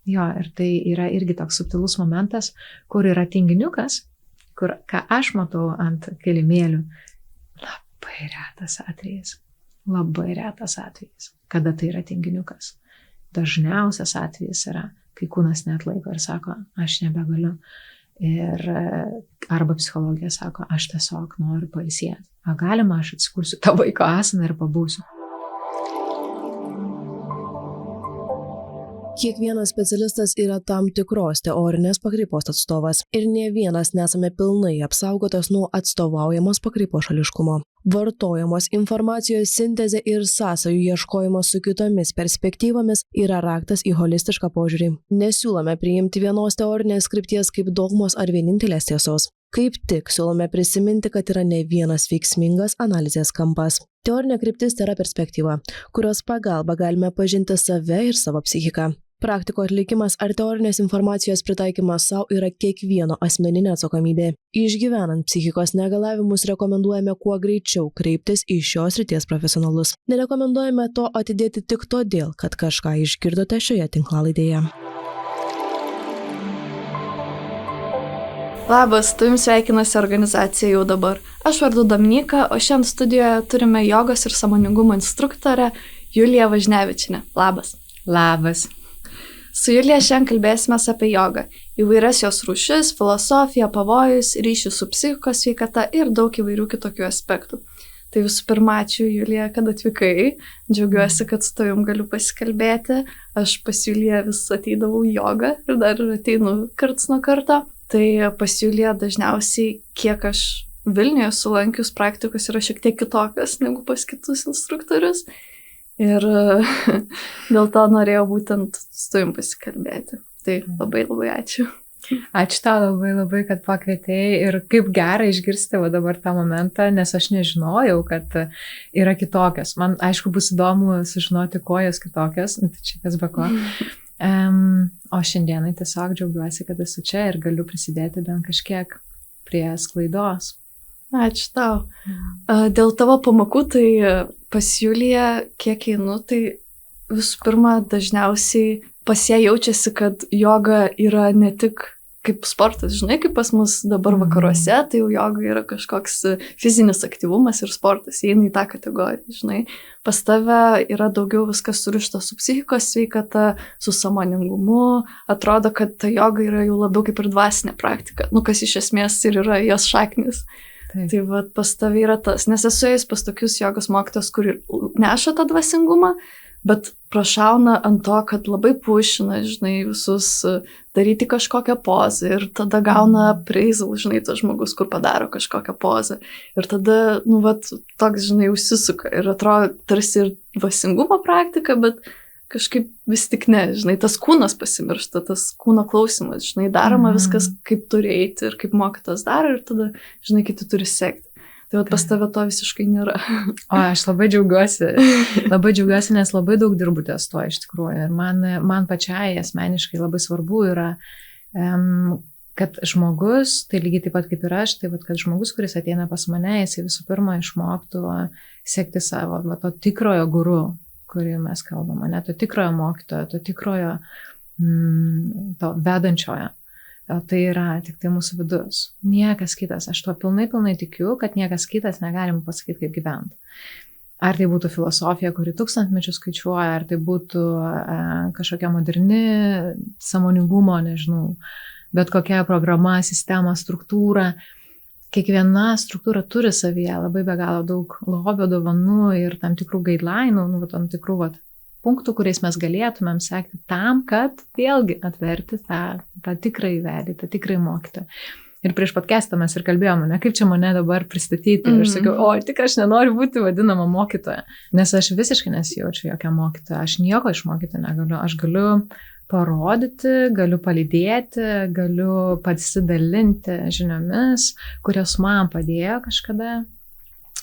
Jo, ir tai yra irgi toks subtilus momentas, kur yra tinginiukas, kur, ką aš matau ant kilimėlių, labai retas atvejis, kada tai yra tinginiukas. Dažniausias atvejis yra, kai kūnas neatlaiko ir sako, aš nebegaliu. Ir arba psichologija sako, aš tiesiog noriu pailsėti. Galima, aš atsikursiu tą vaiko asaną ir pabūsiu. Kiekvienas specialistas yra tam tikros teorinės pakraipos atstovas ir ne vienas nesame pilnai apsaugotas nuo atstovaujamos pakraipos šališkumo. Vartojamos informacijos sintezė ir sąsajų ieškojimas su kitomis perspektyvomis yra raktas į holistišką požiūrį. Nesiūlome priimti vienos teorinės krypties kaip dogmos ar vienintelės tiesos. Kaip tik siūlome prisiminti, kad yra ne vienas veiksmingas analizės kampas. Teorinė kryptis tai yra perspektyva, kurios pagalba galime pažinti save ir savo psichiką. Praktiko atlikimas ar teorinės informacijos pritaikymas savo yra kiekvieno asmeninė atsakomybė. Išgyvenant psichikos negalavimus rekomenduojame kuo greičiau kreiptis į šios srities profesionalus. Nerekomenduojame to atidėti tik todėl, kad kažką išgirdote šioje tinklalaidėje. Labas, tu jums sveikinasi organizacija Jau dabar. Aš vardu Dominyka, o šiandien studijoje turime jogos ir sąmoningumo instruktorę Juliją Važnevičienę. Labas. Labas. Su Julija šiandien kalbėsime apie jogą, įvairias jos rūšis, filosofiją, pavojus, ryšį su psichikos sveikata ir daug įvairių kitokių aspektų. Tai visų pirma, ačiū Julija, kad atvykai. Džiaugiuosi, kad su tavim galiu pasikalbėti. Aš pas Juliją vis ateidavau į jogą ir dar ateinu karts nuo karto. Tai pas Juliją dažniausiai, kiek aš Vilniuje sulankius praktikos, yra šiek tiek kitokios negu pas kitus instruktorius. Ir dėl to norėjau būtent su tavim pasikalbėti. Tai labai ačiū. Ačiū tau labai, kad pakvietėjai ir kaip gera išgirsti dabar tą momentą, nes aš nežinojau, kad yra kitokios. Man, aišku, bus įdomu sužinoti, ko jos kitokios, tai čia kas be ko. O šiandienai tiesiog džiaugiuosi, kad esu čia ir galiu prisidėti bent kažkiek prie sklaidos. Ačiū tau. Dėl tavo pamokų, tai pas Juliją, kiek einu, tai visų pirma, dažniausiai pas ją jaučiasi, kad joga yra ne tik kaip sportas, žinai, kaip pas mus dabar vakaruose, tai jau joga yra kažkoks fizinis aktyvumas ir sportas, įeina į tą kategoriją, žinai. Pas tave yra daugiau viskas surišta su psichikos sveikata, su sąmoningumu, atrodo, kad ta joga yra jau labiau kaip ir dvasinė praktika, kas iš esmės ir yra jos šaknis. Taip. Tai vat pas tave yra tas, nes esu ėjus pas tokius jogos mokytojus, kur neša tą dvasingumą, bet prašauna ant to, kad labai pušina, žinai, visus daryti kažkokią pozą ir tada gauna appraisal, žinai, tas žmogus, kur padaro kažkokią pozą. Ir tada, toks, žinai, užsisuka ir atrodo tarsi ir dvasingumo praktika, bet kažkaip vis tik ne, žinai, tas kūnas pasimiršta, tas kūno klausimas, žinai, daroma viskas kaip turi eiti ir kaip mokytas daro ir tada, žinai, kiti turi sekti. Tai pas tave to visiškai nėra. O aš labai džiaugiuosi, nes labai daug dirbu ties to iš tikrųjų. Ir man pačiai asmeniškai labai svarbu yra, kad žmogus, tai lygiai taip pat kaip ir aš, tai kad žmogus, kuris ateina pas mane, jisai visų pirma išmoktų sekti savo to tikrojo guru, kurį mes kalbame, ne to tikrojo mokytojo, to tikrojo to vedančiojo. O tai yra tik tai mūsų vidus. Niekas kitas. Aš tuo pilnai tikiu, kad niekas kitas negalim pasakyti, kaip gyventi. Ar tai būtų filosofija, kuri tūkstantmečius skaičiuoja, ar tai būtų kažkokia moderni sąmoningumo, nežinau, bet kokia programa, sistema, struktūra. Kiekviena struktūra turi savyje labai be galo daug lobio dovanų ir tam tikrų guideline'ų, tam tikrų punktų, kuriais mes galėtumėm sekti tam, kad vėlgi atverti tą tikrąjį vedį, tą tikrąjį mokytoją. Ir prieš podcastą mes ir kalbėjome, kaip čia mane dabar pristatyti. Ir aš sakiau, tik aš nenoriu būti vadinama mokytoja, nes aš visiškai nesijaučiu jokia mokytoja. Aš nieko išmokyti negaliu. Aš galiu parodyti, galiu palydėti, galiu pasidalinti žiniomis, kurios man padėjo kažkada.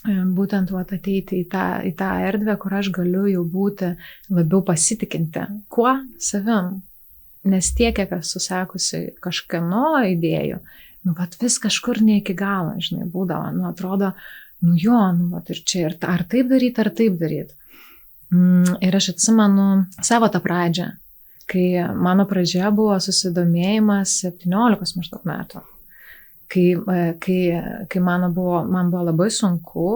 Būtent ateiti į tą erdvę, kur aš galiu jau būti labiau pasitikinti. Kuo? Savim. Nes tiek, kiek esu sekusi kažkieno idėjų, vis kažkur ne iki galo, žinai, būdavo. Atrodo, ir čia, ar taip daryti, ar taip daryti. Ir aš atsimenu savo tą pradžią, kai mano pradžia buvo susidomėjimas 17 maždaug metų. Kai man buvo labai sunku,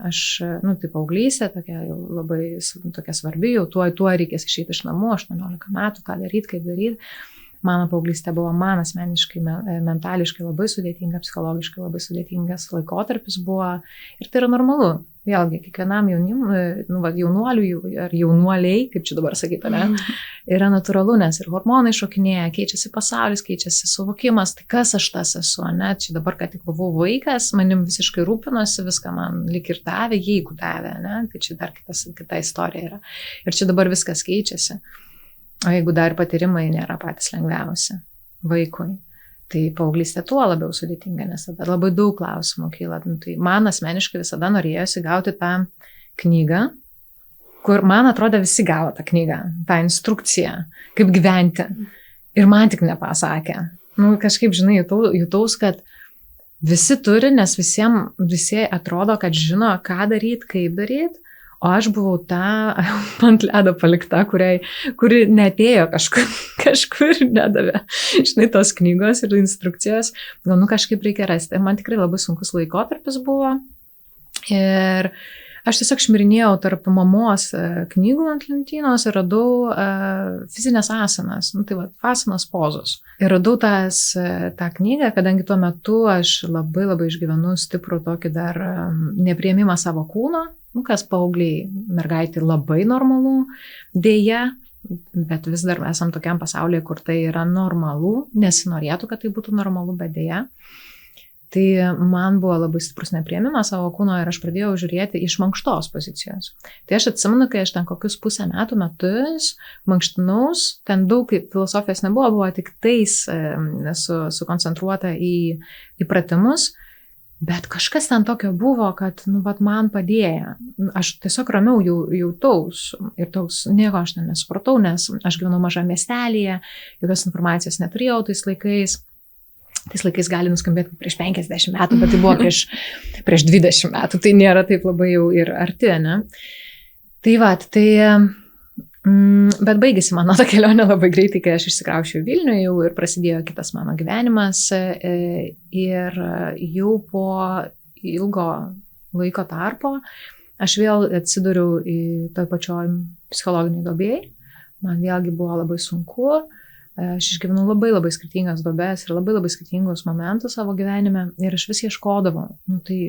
aš, tai paauglystė, tokia jau labai tokia svarbi, jau tuo reikės išeiti iš namų, 18 metų, ką daryti, kaip daryti. Mano paauglystė buvo man asmeniškai, mentališkai labai sudėtinga, psichologiškai labai sudėtingas laikotarpis buvo ir tai yra normalu. Vėlgi, kiekvienam jaunuoliui ar jaunuoliai, kaip čia dabar sakyti, yra natūralu, nes ir hormonai šokinėja, keičiasi pasaulis, keičiasi suvokimas, tai kas aš tas esu, ne? Čia dabar, kad tik buvau vaikas, manim visiškai rūpinosi, viską man lik ir davė, jeigu davė, ne? Tai čia dar kita istorija yra. Ir čia dabar viskas keičiasi. O jeigu dar patyrimai nėra patys lengviausi vaikui, tai paauglystė tuo labiau sudėtinga, nes tada labai daug klausimų kyla. Tai man asmeniškai visada norėjosi gauti tą knygą, kur man atrodo visi gavo tą knygą, tą instrukciją, kaip gyventi. Ir man tik nepasakė. Kažkaip, žinai, jutaus, kad visi turi, nes visi atrodo, kad žino, ką daryti, kaip daryti. O aš buvau ta ant ledo palikta, kuri netėjo kažkur nedavė. Žinai, tos knygos ir instrukcijos, gal kažkaip reikia rasti. Ir man tikrai labai sunkus laikotarpis buvo. Ir aš tiesiog šmirinėjau tarp mamos knygų ant lentynos ir radau fizinės asanas, asanos pozos. Ir radau tą knygą, kadangi tuo metu aš labai išgyvenu stiprų tokį dar nepriėmimą savo kūno. Kas paaugliai mergaitė labai normalu, dėja, bet vis dar esam tokiam pasaulyje, kur tai yra normalu, nesinorėtų, kad tai būtų normalu, bet dėja. Tai man buvo labai stiprus nepriėmimas savo kūno ir aš pradėjau žiūrėti iš mankštos pozicijos. Tai aš atsimenu, kai aš ten kokius pusę metus mankštinaus, ten daug filosofijos nebuvo, buvo tik tais sukoncentruota į pratimus. Bet kažkas ten tokio buvo, kad man padėjo. Aš tiesiog ramiau jautaus ir toks, nieko aš ten nesupratau, nes aš gyvenau mažame miestelėje, jokios informacijos neturėjau tais laikais. Tais laikais gali nuskambėti prieš 50 metų, bet tai buvo prieš 20 metų, tai nėra taip labai jau ir arti, ne? Bet baigėsi mano ta kelionė labai greitai, kai aš išsikraušiau į Vilnių jau ir prasidėjo kitas mano gyvenimas ir jau po ilgo laiko tarpo aš vėl atsidūriau į toj pačioj psichologiniai duobėjai. Man vėlgi buvo labai sunku, aš išgyvenau labai skirtingas duobes ir labai skirtingus momentus savo gyvenime ir aš vis ieškodavau. Tai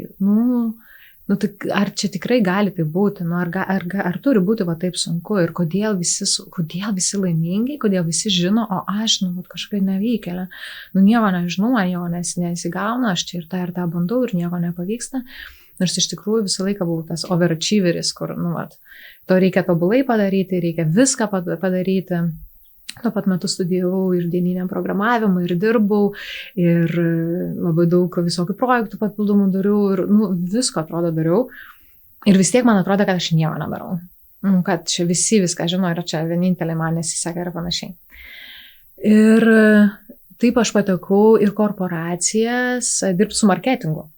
ar čia tikrai gali tai būti, ar turi būti taip sunku ir kodėl visi laimingi, kodėl visi žino, o aš, kažkaip nevykėlė. Nieko nežinau, man nieko nesigauna, aš čia ir tą bandau ir nieko nepavyksta. Nors iš tikrųjų visą laiką buvau tas overachieveris, kur, to reikia tobulai padaryti, reikia viską padaryti. Tuo pat metu studijavau ir dieniniam programavimui, ir dirbau, ir labai daug visokių projektų papildomų dariau, ir visko atrodo dariau. Ir vis tiek man atrodo, kad aš nieko nedarau. Kad čia visi viską žino ir čia vienintelė man nesiseka ir panašiai. Ir taip aš patekau ir korporacijas dirbti su marketingu.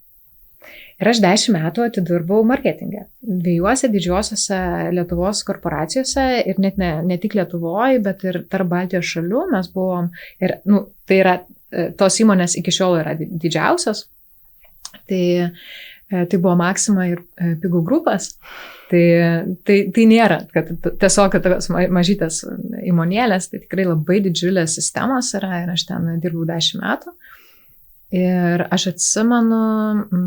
Ir aš 10 metų atidirbau marketingę. 2 didžiosiuose Lietuvos korporacijose ir net ne tik Lietuvoje, bet ir tarp Baltijos šalių mes buvom. Ir tai yra, tos įmonės iki šiol yra didžiausios. Tai buvo Maxima ir Pigų grupas. Tai nėra, kad tiesiog mažytės įmonėlės, tai tikrai labai didžiulės sistemos yra ir aš ten dirbau 10 metų. Ir aš atsimenu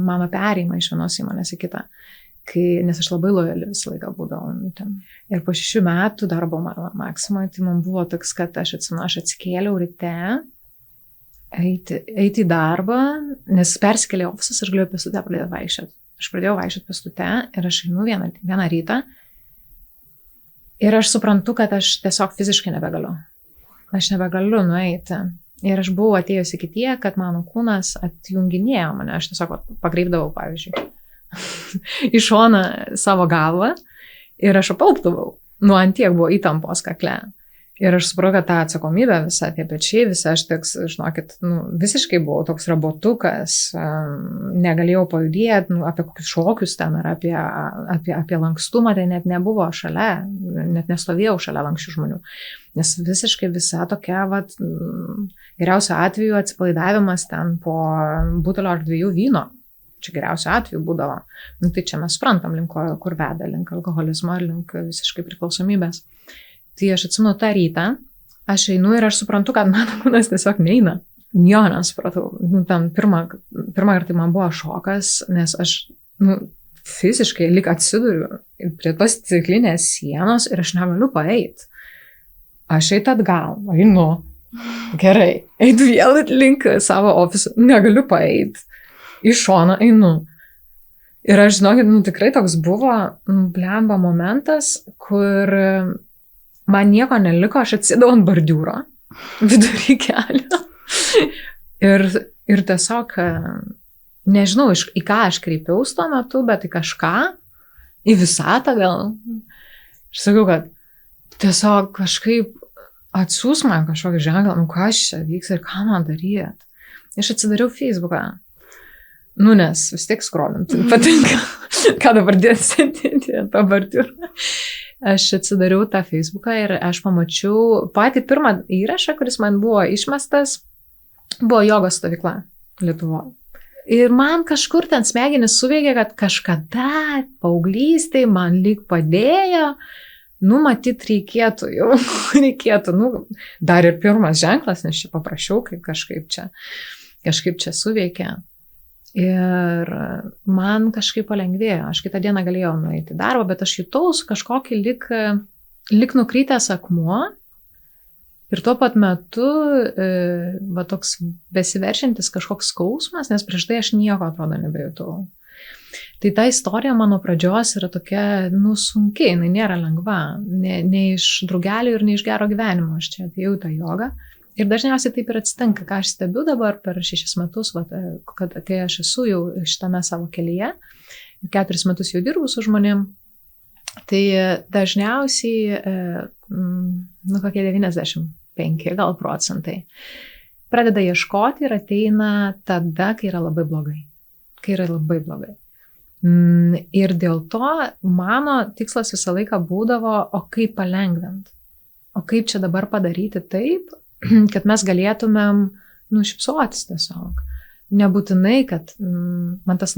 mano perėjimą iš vienos įmonės į kitą, nes aš labai lojali visą laiką būdavau ten. Ir po 6 metų darbo Maximoje, tai man buvo toks, kad aš atsikėliau ryte, eiti į darbą, nes persikėlė ofisas, aš galėjau pėstute pradėti vaikščioti. Aš pradėjau vaikščioti pėstute ir aš einu vieną rytą ir aš suprantu, kad aš tiesiog fiziškai nebegaliu. Aš nebegaliu nueiti. Ir aš buvau atėjusi iki tiek, kad mano kūnas atjunginėjo mane. Aš tiesiog pakreipdavau, pavyzdžiui, į šoną savo galvą ir aš apalpdavau. Ant tiek buvo įtampos kakle. Ir aš supratau, kad ta atsakomybė visą, tie pečiai, visą aš tiks, žinokit, visiškai buvau toks robotukas, negalėjau pajudėti, apie kokius šokius ten ar apie lankstumą, tai net nebuvo šalia, net nestovėjau šalia lankščių žmonių. Nes visiškai visa tokia, geriausio atveju atsipalaidavimas ten po butelio ar 2 vyno. Čia geriausio atveju būdavo. Tai čia mes suprantam, link kur veda, link alkoholizmo ar link visiškai priklausomybės. Tai aš atsimenu tą rytą, aš einu ir aš suprantu, kad mano kūnas tiesiog neina. Jo, nesupratau. Tam pirmą kartą man buvo šokas, nes aš fiziškai lyg atsiduriu prie tos stiklinės sienos ir aš negaliu paeiti. Aš eit atgal, einu. Gerai, eit vėl link savo ofiso, negaliu paeiti. Iš šono einu. Ir aš žinokit, tikrai toks buvo blemba momentas, kur man nieko neliko, aš atsidavau ant bordiūro vidury kelio. Ir tiesiog, nežinau, į ką aš kreipiausi tuo metu, bet į kažką, į visatą gal. Aš sakiau, kad tiesiog kažkaip atsiųs man kažkokį ženklą, kas čia vyks ir ką man daryti. Aš atsidariau Facebooką. Nes vis tiek scrollint, patinka, ką dabar dėti ant bordiūro. Aš atsidariau tą Facebooką ir aš pamačiau patį pirmą įrašą, kuris man buvo išmestas, buvo jogos stovykla Lietuvoje. Ir man kažkur ten smegenis suveikė, kad kažkada paauglystėje man lyg padėjo, matyt reikėtų jau, dar ir pirmas ženklas, nes čia paprašiau, kai kažkaip čia suveikė. Ir man kažkaip palengvėjo. Aš kitą dieną galėjau nueiti į darbą, bet aš jutau kažkokį lyg nukrytęs akmuo ir tuo pat metu toks besiveršiantis kažkoks skausmas, nes prieš tai aš nieko atrodo nebejutau. Tai ta istorija mano pradžios yra tokia, sunkiai, jinai nėra lengva. Ne iš drugelių ir ne iš gero gyvenimo aš čia atėjau į tą jogą. Ir dažniausiai taip ir atsitinka, ką aš stebiu dabar per 6 metus, kad kai aš esu jau šitame savo kelyje, 4 metus jau dirbu su žmonėm, tai dažniausiai, kokie 95 gal procentai, pradeda ieškoti ir ateina tada, kai yra labai blogai. Ir dėl to mano tikslas visą laiką būdavo, o kaip palengvinti, o kaip čia dabar padaryti taip, kad mes galėtumėm šypsotis tiesiog. Nebūtinai, kad man tas,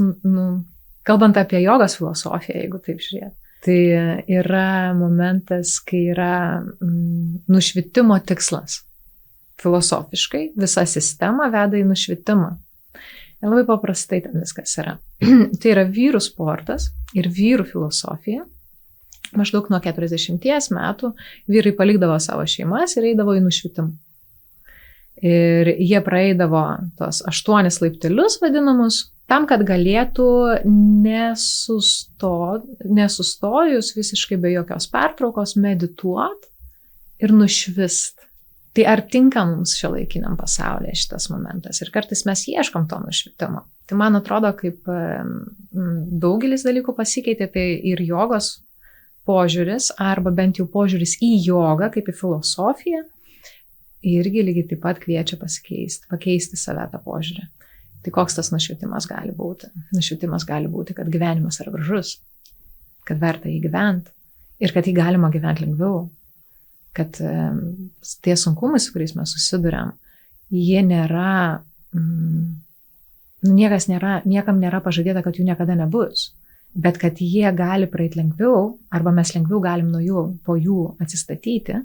kalbant apie jogos filosofiją, jeigu taip žiūrėt, tai yra momentas, kai yra nušvitimo tikslas. Filosofiškai visa sistema veda į nušvitimą. Ir labai paprastai ten viskas yra. Tai yra vyrų sportas ir vyrų filosofija. Maždaug nuo 40 metų vyrai palikdavo savo šeimas ir eidavo į nušvitimą. Ir jie praeidavo tos 8 laiptelius vadinamus, tam, kad galėtų nesustojus visiškai be jokios pertraukos medituot ir nušvist. Tai ar tinka mums šiuolaikiniam pasaulyje šitas momentas? Ir kartais mes ieškom to nušvitimo. Tai man atrodo, kaip daugelis dalykų pasikeitė, tai ir jogos požiūris, arba bent jau požiūris į jogą, kaip į filosofiją, irgi lygiai taip pat kviečia pakeisti save tą požiūrį. Tai koks tas nušvitimas gali būti? Nušvitimas gali būti, kad gyvenimas yra gražus, kad verta jį gyventi ir kad jį galima gyventi lengviau, kad tie sunkumai, su kuriais mes susiduriam, jie nėra, niekam nėra pažadėta, kad jų niekada nebus, bet kad jie gali praeiti lengviau, arba mes lengviau galim po jų atsistatyti,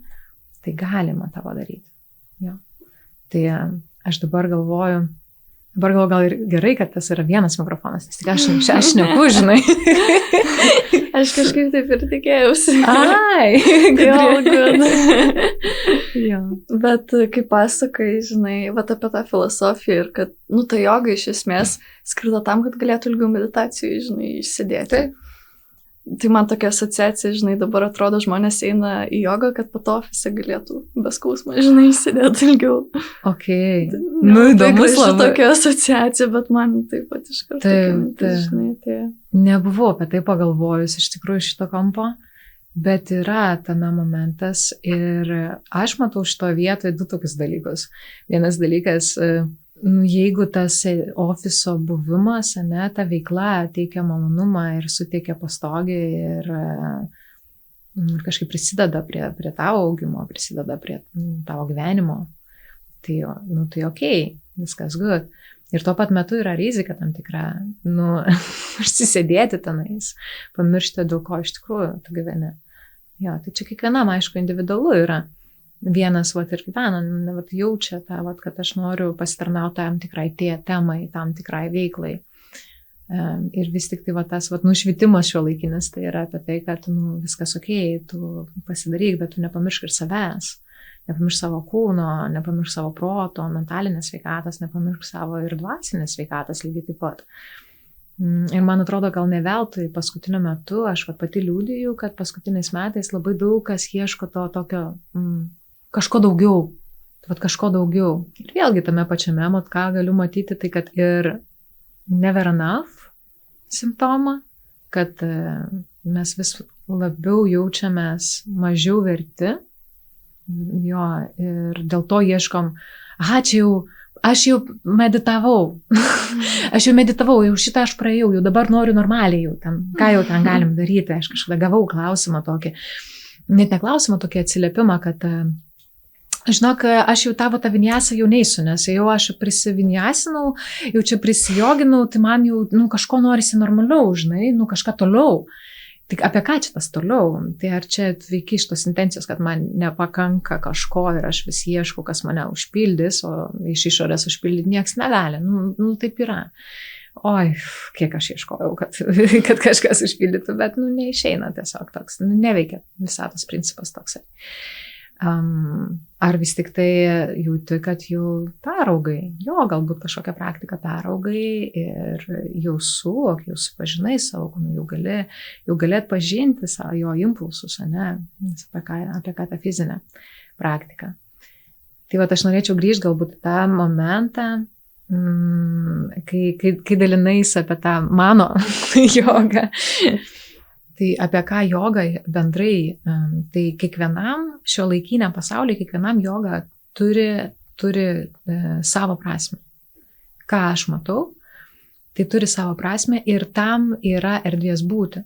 tai galima tą padaryti. Jo. Tai aš dabar galvoju, gal ir gerai, kad tas yra vienas mikrofonas, nes tik aš šneku, žinai. Aš kažkaip taip ir tikėjausi. Ai, jo. Bet kaip pasakai, žinai, apie tą filosofiją ir kad, ta joga iš esmės skirta tam, kad galėtų ilgiau meditacijų, žinai, išsėdėti. Taip. Tai man tokia asociacija, žinai, dabar atrodo žmonės eina į jogą, kad po to ofise galėtų be skausmo, žinai, išsėdėti ilgiau. Ok. Įdomus labai. Tokia asociacija, bet man taip pat iš karto. Taip. Nebuvau apie tai pagalvojus iš tikrųjų šito kampo. Bet yra tame momentas ir aš matau šito vietoje 2 tokius dalykus. Vienas dalykas, jeigu tas ofiso buvimas, ta veikla teikia malonumą ir suteikia pastogį ir kažkaip prisideda prie tavo augimo, prisideda prie tavo gyvenimo, tai okei, viskas good. Ir tuo pat metu yra rizika tam tikra, užsisėdėti tenais, pamiršti, dėl ko iš tikrųjų tu gyveni. Jo, tai čia kiekvienam, aišku, individualu yra. Vienas ir gyvena, jaučia tą, kad aš noriu pasitarnauti tam tikrai temai, tam tikrai veiklai. Ir vis tik tai tas nušvitimas šiuolaikinis, tai yra apie tai, kad viskas okei, tu pasidaryk, bet tu nepamiršk ir savęs. Nepamiršk savo kūno, nepamiršk savo proto, mentalinės sveikatos, nepamiršk savo ir dvasinės sveikatos lygiai taip pat. Ir man atrodo, gal ne veltui paskutiniu metu, aš pati liudiju, kad paskutiniais metais labai daug kas ieško to tokio kažko daugiau. Kažko daugiau. Ir vėlgi tame pačiame, ką galiu matyti, tai kad ir never enough simptomą, kad mes vis labiau jaučiamės mažiau verti. Jo, ir dėl to ieškom, aš jau meditavau, jau šitą aš praėjau, jau dabar noriu normaliai jau ten, ką jau ten galim daryti, aš kažkada gavau klausimą tokį, net ne klausimą, tokį atsiliepimą, kad, žinok, aš jau tavo tą vinyasą jau neisiu, nes jau aš prisivinyasinau, jau čia prisijoginau, tai man jau, kažko norisi normaliau, žinai, kažką toliau. Tik apie ką čia tas toliau? Tai ar čia veiki iš tos intencijos, kad man nepakanka kažko ir aš vis ieškau, kas mane užpildys, o iš išorės užpildyti nieks negali. Taip yra. Oi, kiek aš ieškojau, kad kažkas užpildytų, bet neišeina tiesiog toks, neveikia visatos principas toksai. Ar vis tik tai jauti, kad jau peraugai, galbūt kažkokią praktiką peraugai ir jau suvok, jau supažinai savo kūną, jau gali atpažinti jo impulsus, apie ką tą fizinę praktiką. Tai aš norėčiau grįžti galbūt tą momentą, kai dalinais apie tą mano jogą. Tai apie ką joga bendrai, tai kiekvienam šiuolaikiniam pasaulyje, kiekvienam joga turi savo prasmę. Ką aš matau, tai turi savo prasmę ir tam yra erdvės būti.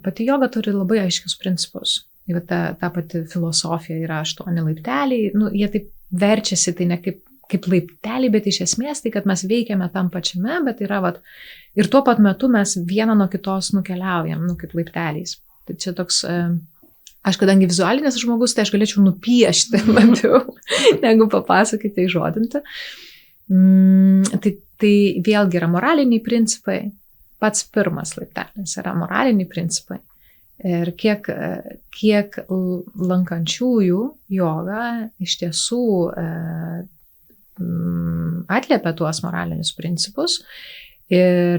Pati joga turi labai aiškius principus. Ta pati filosofija yra 8 laipteliai, jie taip verčiasi, tai ne kaip laipteliai, bet iš esmės tai, kad mes veikiame tam pačiame, bet yra ir tuo pat metu mes vieną nuo kitos nukeliaujam, kaip laipteliais. Tai čia toks, aš kadangi vizualinis žmogus, tai aš galėčiau nupiešti labiau, negu papasakoti, įžodinti. Tai vėlgi yra moraliniai principai. Pats pirmas laiptelis yra moraliniai principai. Ir kiek lankančiųjų jogą iš tiesų atliepia tuos moralinius principus ir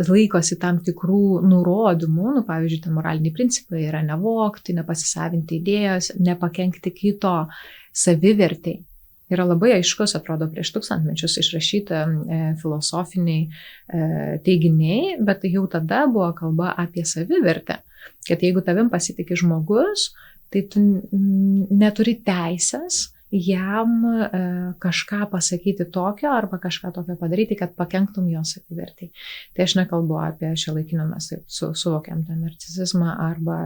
laikosi tam tikrų nurodymų, pavyzdžiui, tai moraliniai principai yra nevogti, nepasisavinti idėjos, nepakenkti kito savivertei. Yra labai aiškus, atrodo, prieš 1000 mečius išrašyti filosofiniai teiginiai, bet jau tada buvo kalba apie savivertę, kad jeigu tavim pasitikė žmogus, tai tu neturi teisės jam kažką pasakyti tokio arba kažką tokio padaryti, kad pakenktum jo savivertei. Tai aš nekalbu apie šiuolaikinio, mes suvokiam tą narcisizmą arba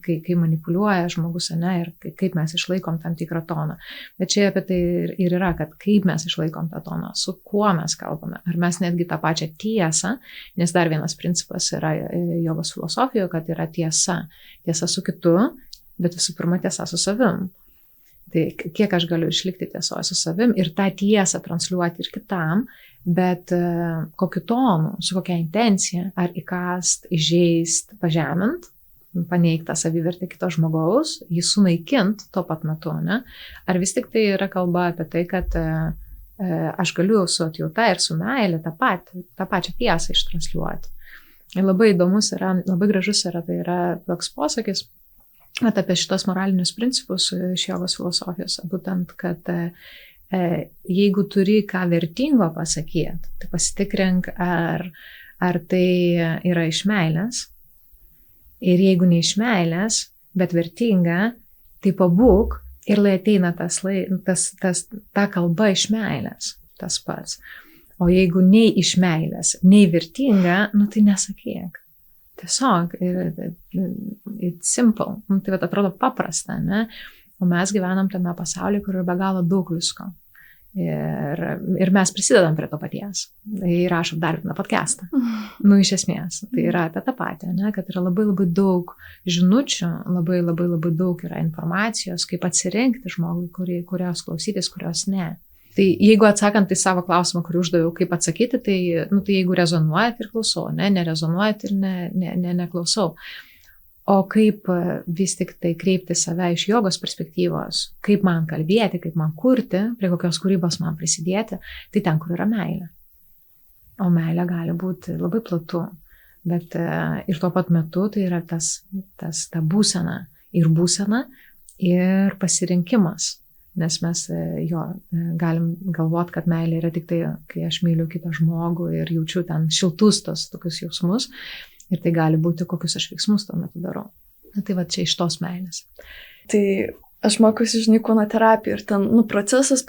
kai manipuliuoja žmogus, ir kaip mes išlaikom tam tikrą toną. Bet čia apie tai ir yra, kad kaip mes išlaikom tą toną, su kuo mes kalbame. Ar mes netgi tą pačią tiesą, nes dar vienas principas yra jogos filosofijoje, kad yra tiesa. Tiesa su kitu, bet visų pirma tiesa su savim. Tai kiek aš galiu išlikti tiesoje su savim ir tą tiesą transliuoti ir kitam, bet kokiu tonu, su kokia intencija, ar įkast, įžeist, pažemint, paneigt tą savivertę kito žmogaus, jį sunaikint tuo pat metu, ar vis tik tai yra kalba apie tai, kad aš galiu su atjauta ir su meilė tą pačią tiesą ištransliuoti. Ir labai įdomus yra, labai gražus yra, tai yra toks posakis, apie šitos moralinius principus iš jogos filosofijos, būtent, kad jeigu turi ką vertingo pasakyti, tai pasitikrink, ar tai yra iš meilės, Ir jeigu ne iš meilės, bet vertinga, tai pabūk ir lai ateina ta kalba iš meilės, tas pats. O jeigu nei iš meilės, nei vertinga, tai nesakyk. Tiesiog, it's simple. Tai atrodo paprasta, ne? O mes gyvenam tame pasaulyje, kur yra be galo daug visko. Ir mes prisidedam prie to paties. Įrašom dar vieną podcastą. Iš esmės. Tai yra apie tą patį, ne? Kad yra labai labai daug žinučių, labai labai labai daug yra informacijos, kaip atsirinkti žmogui, kurios klausytis, kurios ne. Tai jeigu atsakant į savo klausimą, kurį uždaviau, kaip atsakyti, tai jeigu rezonuojat ir klausau, nerezonuojat ir neklausau. O kaip vis tik tai kreipti save iš jogos perspektyvos, kaip man kalbėti, kaip man kurti, prie kokios kūrybos man prisidėti, tai ten, kur yra meilė. O meilė gali būti labai platu, bet ir tuo pat metu tai yra ta būsena ir pasirinkimas. Nes mes galim galvoti, kad meilė yra tik tai, kai aš myliu kitą žmogų ir jaučiu ten šiltus tos tokius jausmus. Ir tai gali būti, kokius aš veiksmus tuo metu darau. Tai va čia iš tos meilės. Tai aš mokusi, kūno terapiją ir ten, procesas,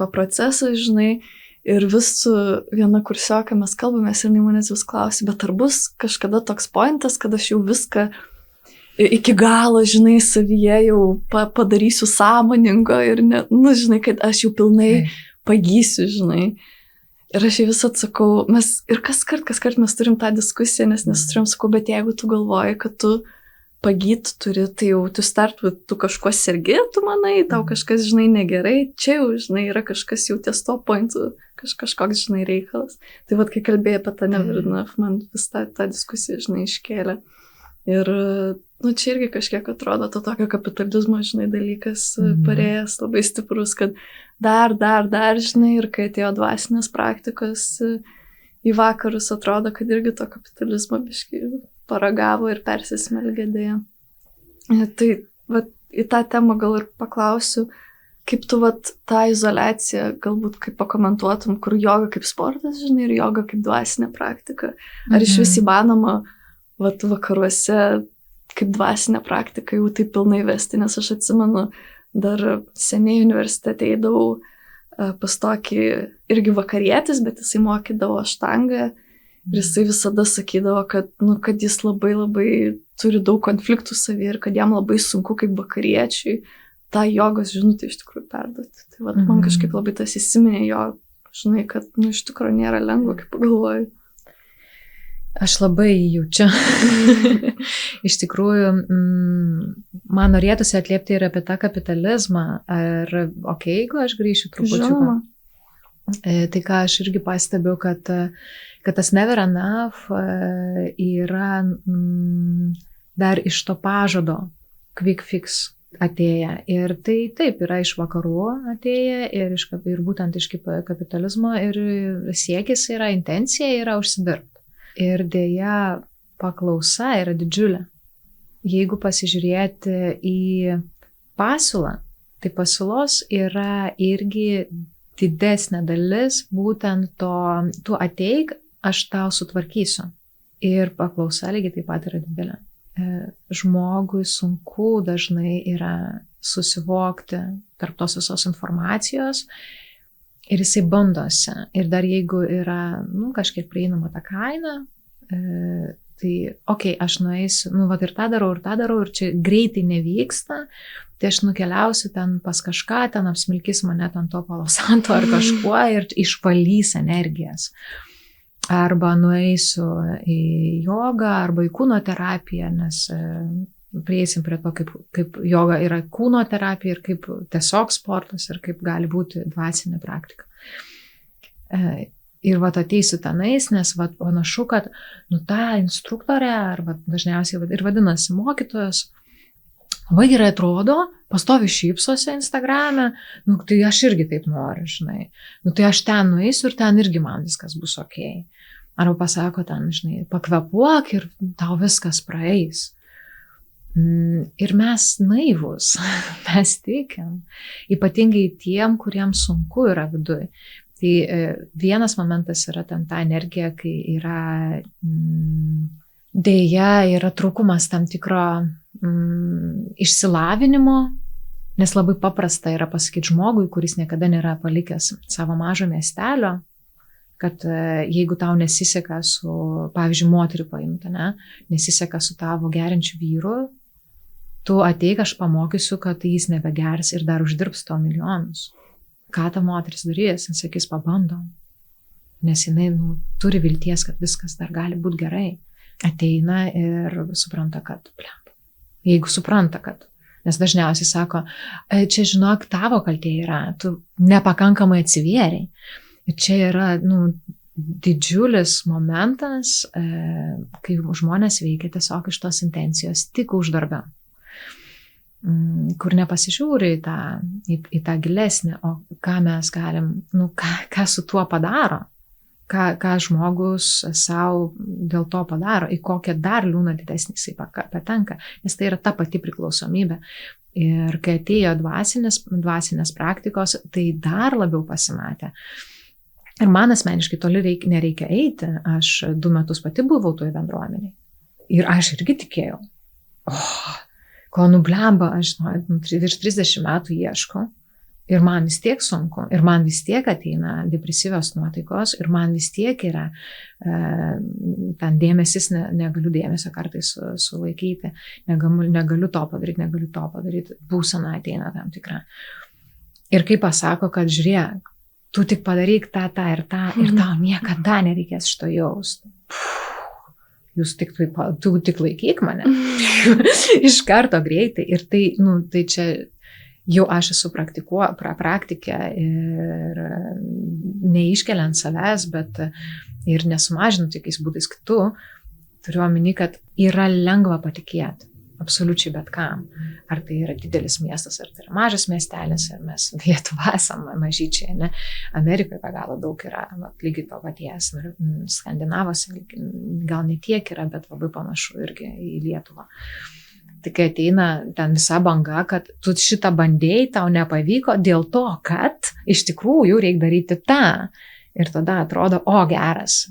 ir vis su viena kursiokė mes kalbamės ir manęs vis klausia, bet ar bus kažkada toks pointas, kad aš jau viską iki galo, savyje jau padarysiu sąmoningo ir, kad aš jau pilnai pagysiu, Ir aš vis atsakau, ir kaskart mes turim tą diskusiją, nes nesuturim, sakau, bet jeigu tu galvoji, kad tu pagyt turi, tai jau tu kažkuo sergi, tu manai, tau kažkas, negerai, čia jau, yra kažkas jau ties to pointu, kažkoks, reikalas. Tai vad, kai kalbėjai apie tą neverną, man vis tą diskusiją, iškėlė. Ir, čia irgi kažkiek atrodo to tokio kapitalizmo, dalykas parėjęs labai stiprus, kad dar, ir kai atėjo dvasinės praktikos į vakarus, atrodo, kad irgi to kapitalizmo biškai paragavo ir persismelgė dėja. Tai, į tą temą gal ir paklausiu, kaip tu, tą izoliaciją, galbūt kaip pakomentuotum, kur joga kaip sportas, ir joga kaip dvasinė praktika. Ar iš vis įmanoma, vakaruose kaip dvasinė praktika jau taip pilnai vesti, nes aš atsimenu, dar seniai universitete eidavau pas tokį irgi vakarietis, bet jisai mokydavo aštangą ir jisai visada sakydavo, kad jis labai labai turi daug konfliktų savyje ir kad jam labai sunku kaip vakariečiui tą jogos žinutę iš tikrųjų perduoti. Tai man kažkaip labai tas įsiminė jo, kad iš tikrųjų nėra lengva, kaip pagalvoju. Aš labai jaučiu. Iš tikrųjų, man norėtųsi atliepti ir apie tą kapitalizmą. Ar, jeigu aš grįšiu trupučiuką. Tai ką aš irgi pastebiu, kad tas never enough yra dar iš to pažado quick fix atėję. Ir tai taip yra iš vakarų atėję ir būtent iš kapitalizmo ir siekis yra, intencija yra užsidirbti. Ir dėja paklausa yra didžiulė. Jeigu pasižiūrėti į pasiūlą, tai pasiūlos yra irgi didesnė dalis būtent tu ateik, aš tau sutvarkysiu. Ir paklausa lygiai taip pat yra didelė. Žmogui sunku dažnai yra susivokti tarp tos visos informacijos. Ir jisai bandosi. Ir dar jeigu yra kažkiek prieinama ta kaina, tai aš nueisiu, ir tą darau, ir čia greitai nevyksta, tai aš nukeliausiu ten pas kažką, ten apsmilkys mane ten to palosanto ar kažkuo ir išvalys energijas. Arba nueisiu į jogą, arba į kūno terapiją, nes prieisim prie to, kaip joga yra kūno terapija ir kaip tiesiog sportas ir kaip gali būti dvasinė praktika. Ir ateisiu tenais, nes panašu, kad ta instruktorė, arba dažniausiai ir vadinasi mokytojas, labai gerai atrodo, pastovi šypsosi Instagrame, tai aš irgi taip noriu, tai aš ten nueisiu ir ten irgi man viskas bus okei. Arba pasako ten, pakvepuok ir tau viskas praeis. Ir mes naivus, mes tikim, ypatingai tiem, kuriems sunku yra viduj. Tai vienas momentas yra ten ta energija, kai yra Deja, yra trūkumas tam tikro išsilavinimo, nes labai paprasta yra pasakyti žmogui, kuris niekada nėra palikęs savo mažo miestelio, kad jeigu tau nesiseka su, pavyzdžiui, moterį paimta, nesiseka su tavo geriančiu vyru, tu ateik, aš pamokysiu, kad jis nebegers ir dar uždirbs to milijonus. Ką ta moteris darys? Jis sakys, pabandom. Nes jinai turi vilties, kad viskas dar gali būti gerai. Ateina ir supranta, kad jeigu supranta, kad, nes dažniausiai sako, čia žinok, tavo kaltė yra, tu nepakankamai atsivėriai. Ir čia yra didžiulis momentas, kai žmonės veikia tiesiog iš tos intencijos tik uždarbę, kur nepasižiūri į tą gilesnį, o ką mes galim, ką su tuo padaro. Ką žmogus savo dėl to padaro, į kokią dar liūną didesnį jisai patenka, nes tai yra ta pati priklausomybė. Ir kai atėjo dvasinės praktikos, tai dar labiau pasimatė. Ir man asmeniškai toli nereikia eiti, aš 2 metus pati buvau toje bendruomenėje. Ir aš irgi tikėjau. Ko nublemba, aš virš 30 metų ieškau. Ir man vis tiek sunku, ir man vis tiek ateina depresyvios nuotaikos, ir man vis tiek yra ten dėmesys, negaliu dėmesio kartais sulaikyti, negaliu to padaryti, būsena ateina tam tikra. Ir kai pasako, kad žiūrėk, tu tik padaryk tą ir tau niekada nereikės šito jausti. Tu tik laikyk mane. Iš karto greitai. Ir tai čia jau aš esu praktikė ir neiškeliant savęs, bet ir nesumažinant jokiais būdais kitų, turiu omeny, kad yra lengva patikėti absoliučiai bet kam. Ar tai yra didelis miestas, ar tai yra mažas miestelis, ar mes Lietuva esame mažyčiai, ne? Amerikoje be galo daug yra, lygiai to paties, Skandinavose gal ne tiek yra, bet labai panašu irgi į Lietuvą. Tai kai ateina ten visa banga, kad tu šitą bandėjai, tau nepavyko dėl to, kad iš tikrųjų reikia daryti tą. Ir tada atrodo, geras.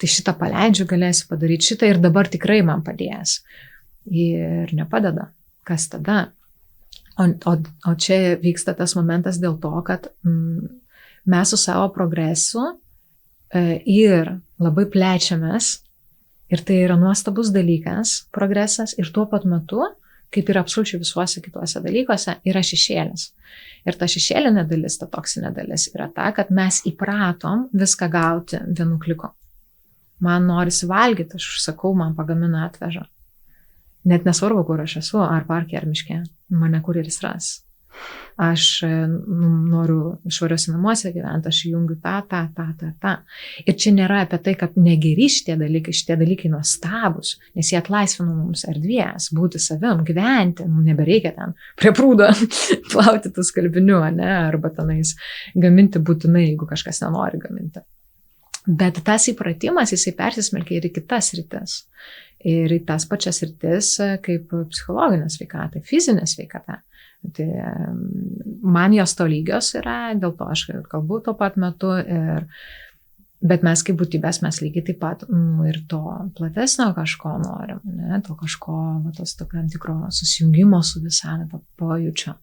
Tai šitą paleidžiu, galėsiu padaryti šitą ir dabar tikrai man padės. Ir nepadeda. Kas tada? O čia vyksta tas momentas dėl to, kad mes su savo progresu ir labai plečiamės. Ir tai yra nuostabus dalykas, progresas, ir tuo pat metu, kaip ir absoliučiai visuose kituose dalykuose, yra šešėlis. Ir ta šešėlinė dalis, ta toksinė dalis yra ta, kad mes įpratom viską gauti vienu kliku. Man norisi valgyti, aš užsakau, man pagamina, atveža. Net nesvarbu, kur aš esu, ar parke, ar miške, mane kurjeris ras. Aš noriu švariuose namuose gyventi, aš jungiu tą. Ir čia nėra apie tai, kad negeri šitie dalykai nuostabus, nes jie atlaisvina mums erdvės, būti savim, gyventi, nebereikia ten prie prūdo plauti tų skalbinių, arba tenais gaminti būtinai, jeigu kažkas nenori gaminti. Bet tas įpratimas, jisai persismelkia ir į kitas rytis. Ir į tas pačias rytis kaip psichologinė sveikata, fizinė sveikata. Tai man jos tolygios yra, dėl to aš kalbu tuo pat metu, bet mes kaip būtybės, mes lygiai taip pat ir to platesnio kažko norim, to kažko, tos tam tikro susijungimo su visame, to pojūčio.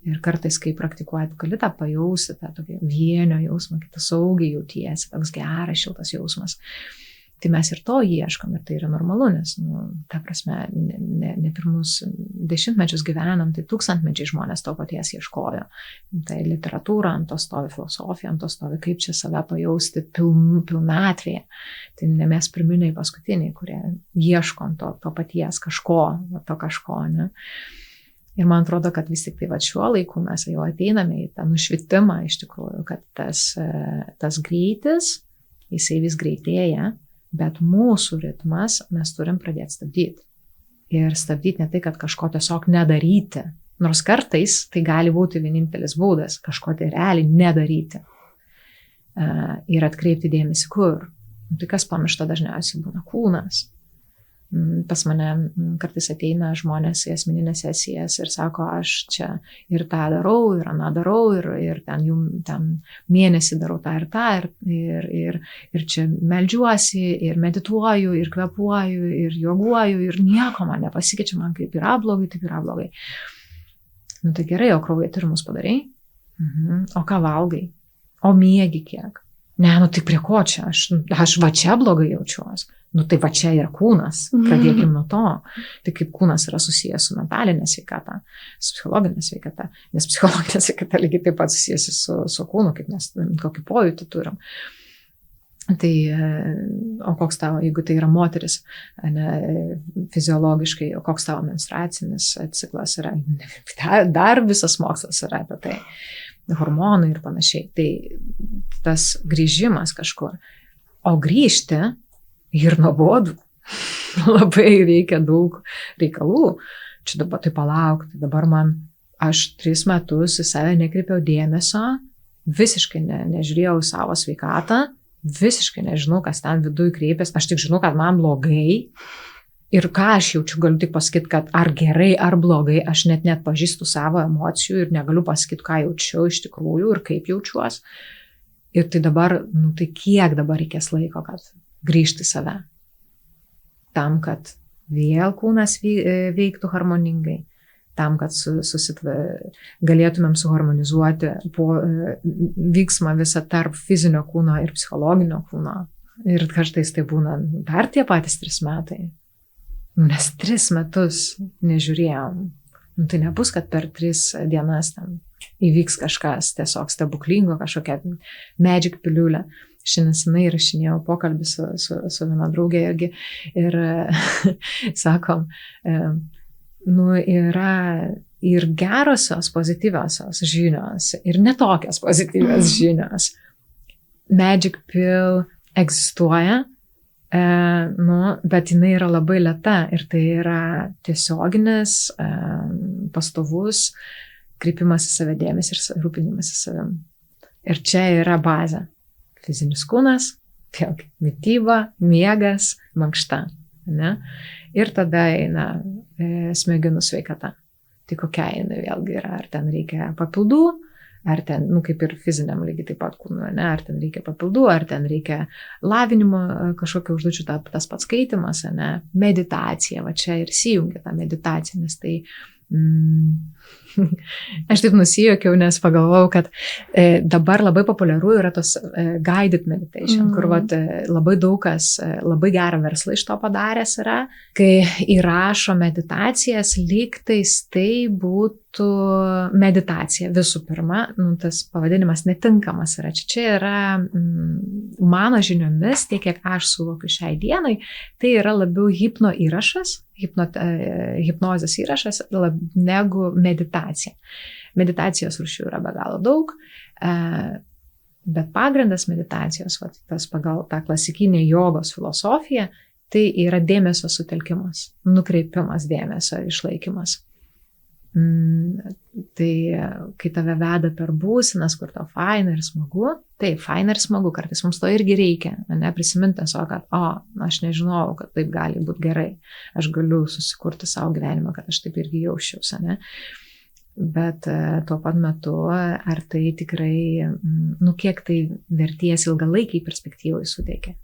Ir kartais, kai praktikuojat, gali tą pajausti, tą tokį vienio jausmą, kai tu saugiai jautiesi, toks geras, šiltas jausmas. Tai mes ir to ieškom, ir tai yra normalu, nes, ta prasme, ne pirmus 10 mečius gyvenam, tai 1000 mečiai žmonės to paties ieškojo. Tai literatūra, ant to stovi filosofija, ant to stovi, kaip čia save pajausti pilnatvėje. Tai ne mes pirminiai paskutiniai, kurie ieškom to paties kažko, ne? Ir man atrodo, kad vis tik tai šiuo laiku mes jau ateiname į tą nušvitimą iš tikrųjų, kad tas greitis, jisai vis greitėja, bet mūsų ritmas mes turim pradėti stabdyti. Ir stabdyti ne tai, kad kažko tiesiog nedaryti, nors kartais tai gali būti vienintelis būdas, kažko tai realiai nedaryti. Ir atkreipti dėmesį kur. Tai kas pamiršta dažniausiai būna kūnas. pas mane kartais ateina žmonės į asmeninės sesijas ir sako, aš čia ir tą darau, ir aną darau, ir ten mėnesį darau tą ir tą, ir čia meldžiuosi, ir medituoju, ir kvepuoju, ir joguoju, ir nieko man nepasikeičia, man kaip yra blogai, taip yra blogai. Nu tai gerai, o kraujo tyrimus padarai? O ką valgai? O miegi kiek? Ne, nu tai prie ko čia? Aš va čia blogai jaučiuosi. Nu tai va čia yra kūnas, pradėkim nuo to. Tai kaip kūnas yra susijęs su mentalinė sveikata, su psichologinė sveikata, nes psichologinė sveikata lygiai taip pat susijęs su kūnu, kaip mes kokį pojūtį turim. Tai, o koks tavo, jeigu tai yra moteris, ne, fiziologiškai, o koks tavo menstruacinis ciklas yra, dar visas mokslas yra apie tai, hormonai ir panašiai. Tai tas grįžimas kažkur, o grįžti ir nuobodu, labai reikia daug reikalų. Čia dabar tai palaukti, dabar aš 3 metus į save nekreipiau dėmesio, visiškai nežiūrėjau savo sveikatą, visiškai nežinau, kas ten viduje kreipės, aš tik žinau, kad man blogai ir ką aš jaučiu, galiu tik pasakyti, kad ar gerai, ar blogai, aš net pažįstu savo emocijų ir negaliu pasakyti, ką jaučiu iš tikrųjų ir kaip jaučiuos. Ir tai dabar, nu tai kiek dabar reikės laiko, kad grįžti save, tam, kad vėl kūnas veiktų harmoningai, tam, kad galėtumėm suharmonizuoti vyksmą visą tarp fizinio kūno ir psichologinio kūno. Ir kartais tai būna dar tie patys 3 metai. Nes 3 metus nežiūrėjom. Nu, tai nebus, kad per 3 dienas ten įvyks kažkas tiesiog stebuklingo, kažkokia magic piliulė. Šiandien įrašinėjau pokalbį su viena draugė irgi ir sakom, nu, yra ir gerosios, pozityviosios žinios, ir netokios pozityvios žinios. Magic pill egzistuoja, bet jinai yra labai lėta ir tai yra tiesioginis, pastovus kreipimas į save dėmesį ir rūpinimas į savim. Ir čia yra bazė. Fizinis kūnas, vėlgi mityba, miegas, mankšta. Ne? Ir tada eina smegenų sveikata. Tai kokia jinai vėlgi yra, ar ten reikia papildų, ar ten, nu kaip ir fiziniam lygiai taip pat kūnui, ne? Ar ten reikia papildų, ar ten reikia lavinimo kažkokio užduočių, tas pats skaitimas, ne? Meditacija, va čia ir įsijungia ta meditacija, nes tai aš taip nusijuokiau, nes pagalvojau, kad dabar labai populiaru yra tos guided meditation, kur labai daug kas, labai gerą verslą iš to padaręs yra, kai įrašo meditacijas, lygtais tai būtų meditacija visų pirma, tas pavadinimas netinkamas yra. Čia yra mano žiniomis, tiek kiek aš suvokiu šiai dienai, tai yra labiau hipno įrašas, hipnozės įrašas negu meditacija. Meditacijos rūšių yra be galo daug, bet pagrindas meditacijos, tas pagal tą klasikinę jogos filosofiją, tai yra dėmesio sutelkimas, nukreipimas dėmesio, išlaikymas. Tai kai tave veda per būsenas, kur tau faina ir smagu, taip, faina ir smagu, kartais mums to irgi reikia, ne prisiminti tiesiog, kad, aš nežinojau, kad taip gali būti gerai, aš galiu susikurti savo gyvenimą, kad aš taip irgi jausčiausi, ne? Bet tuo pat metu, ar tai tikrai, kiek tai verties ilgalaikiai perspektyvai suteikia.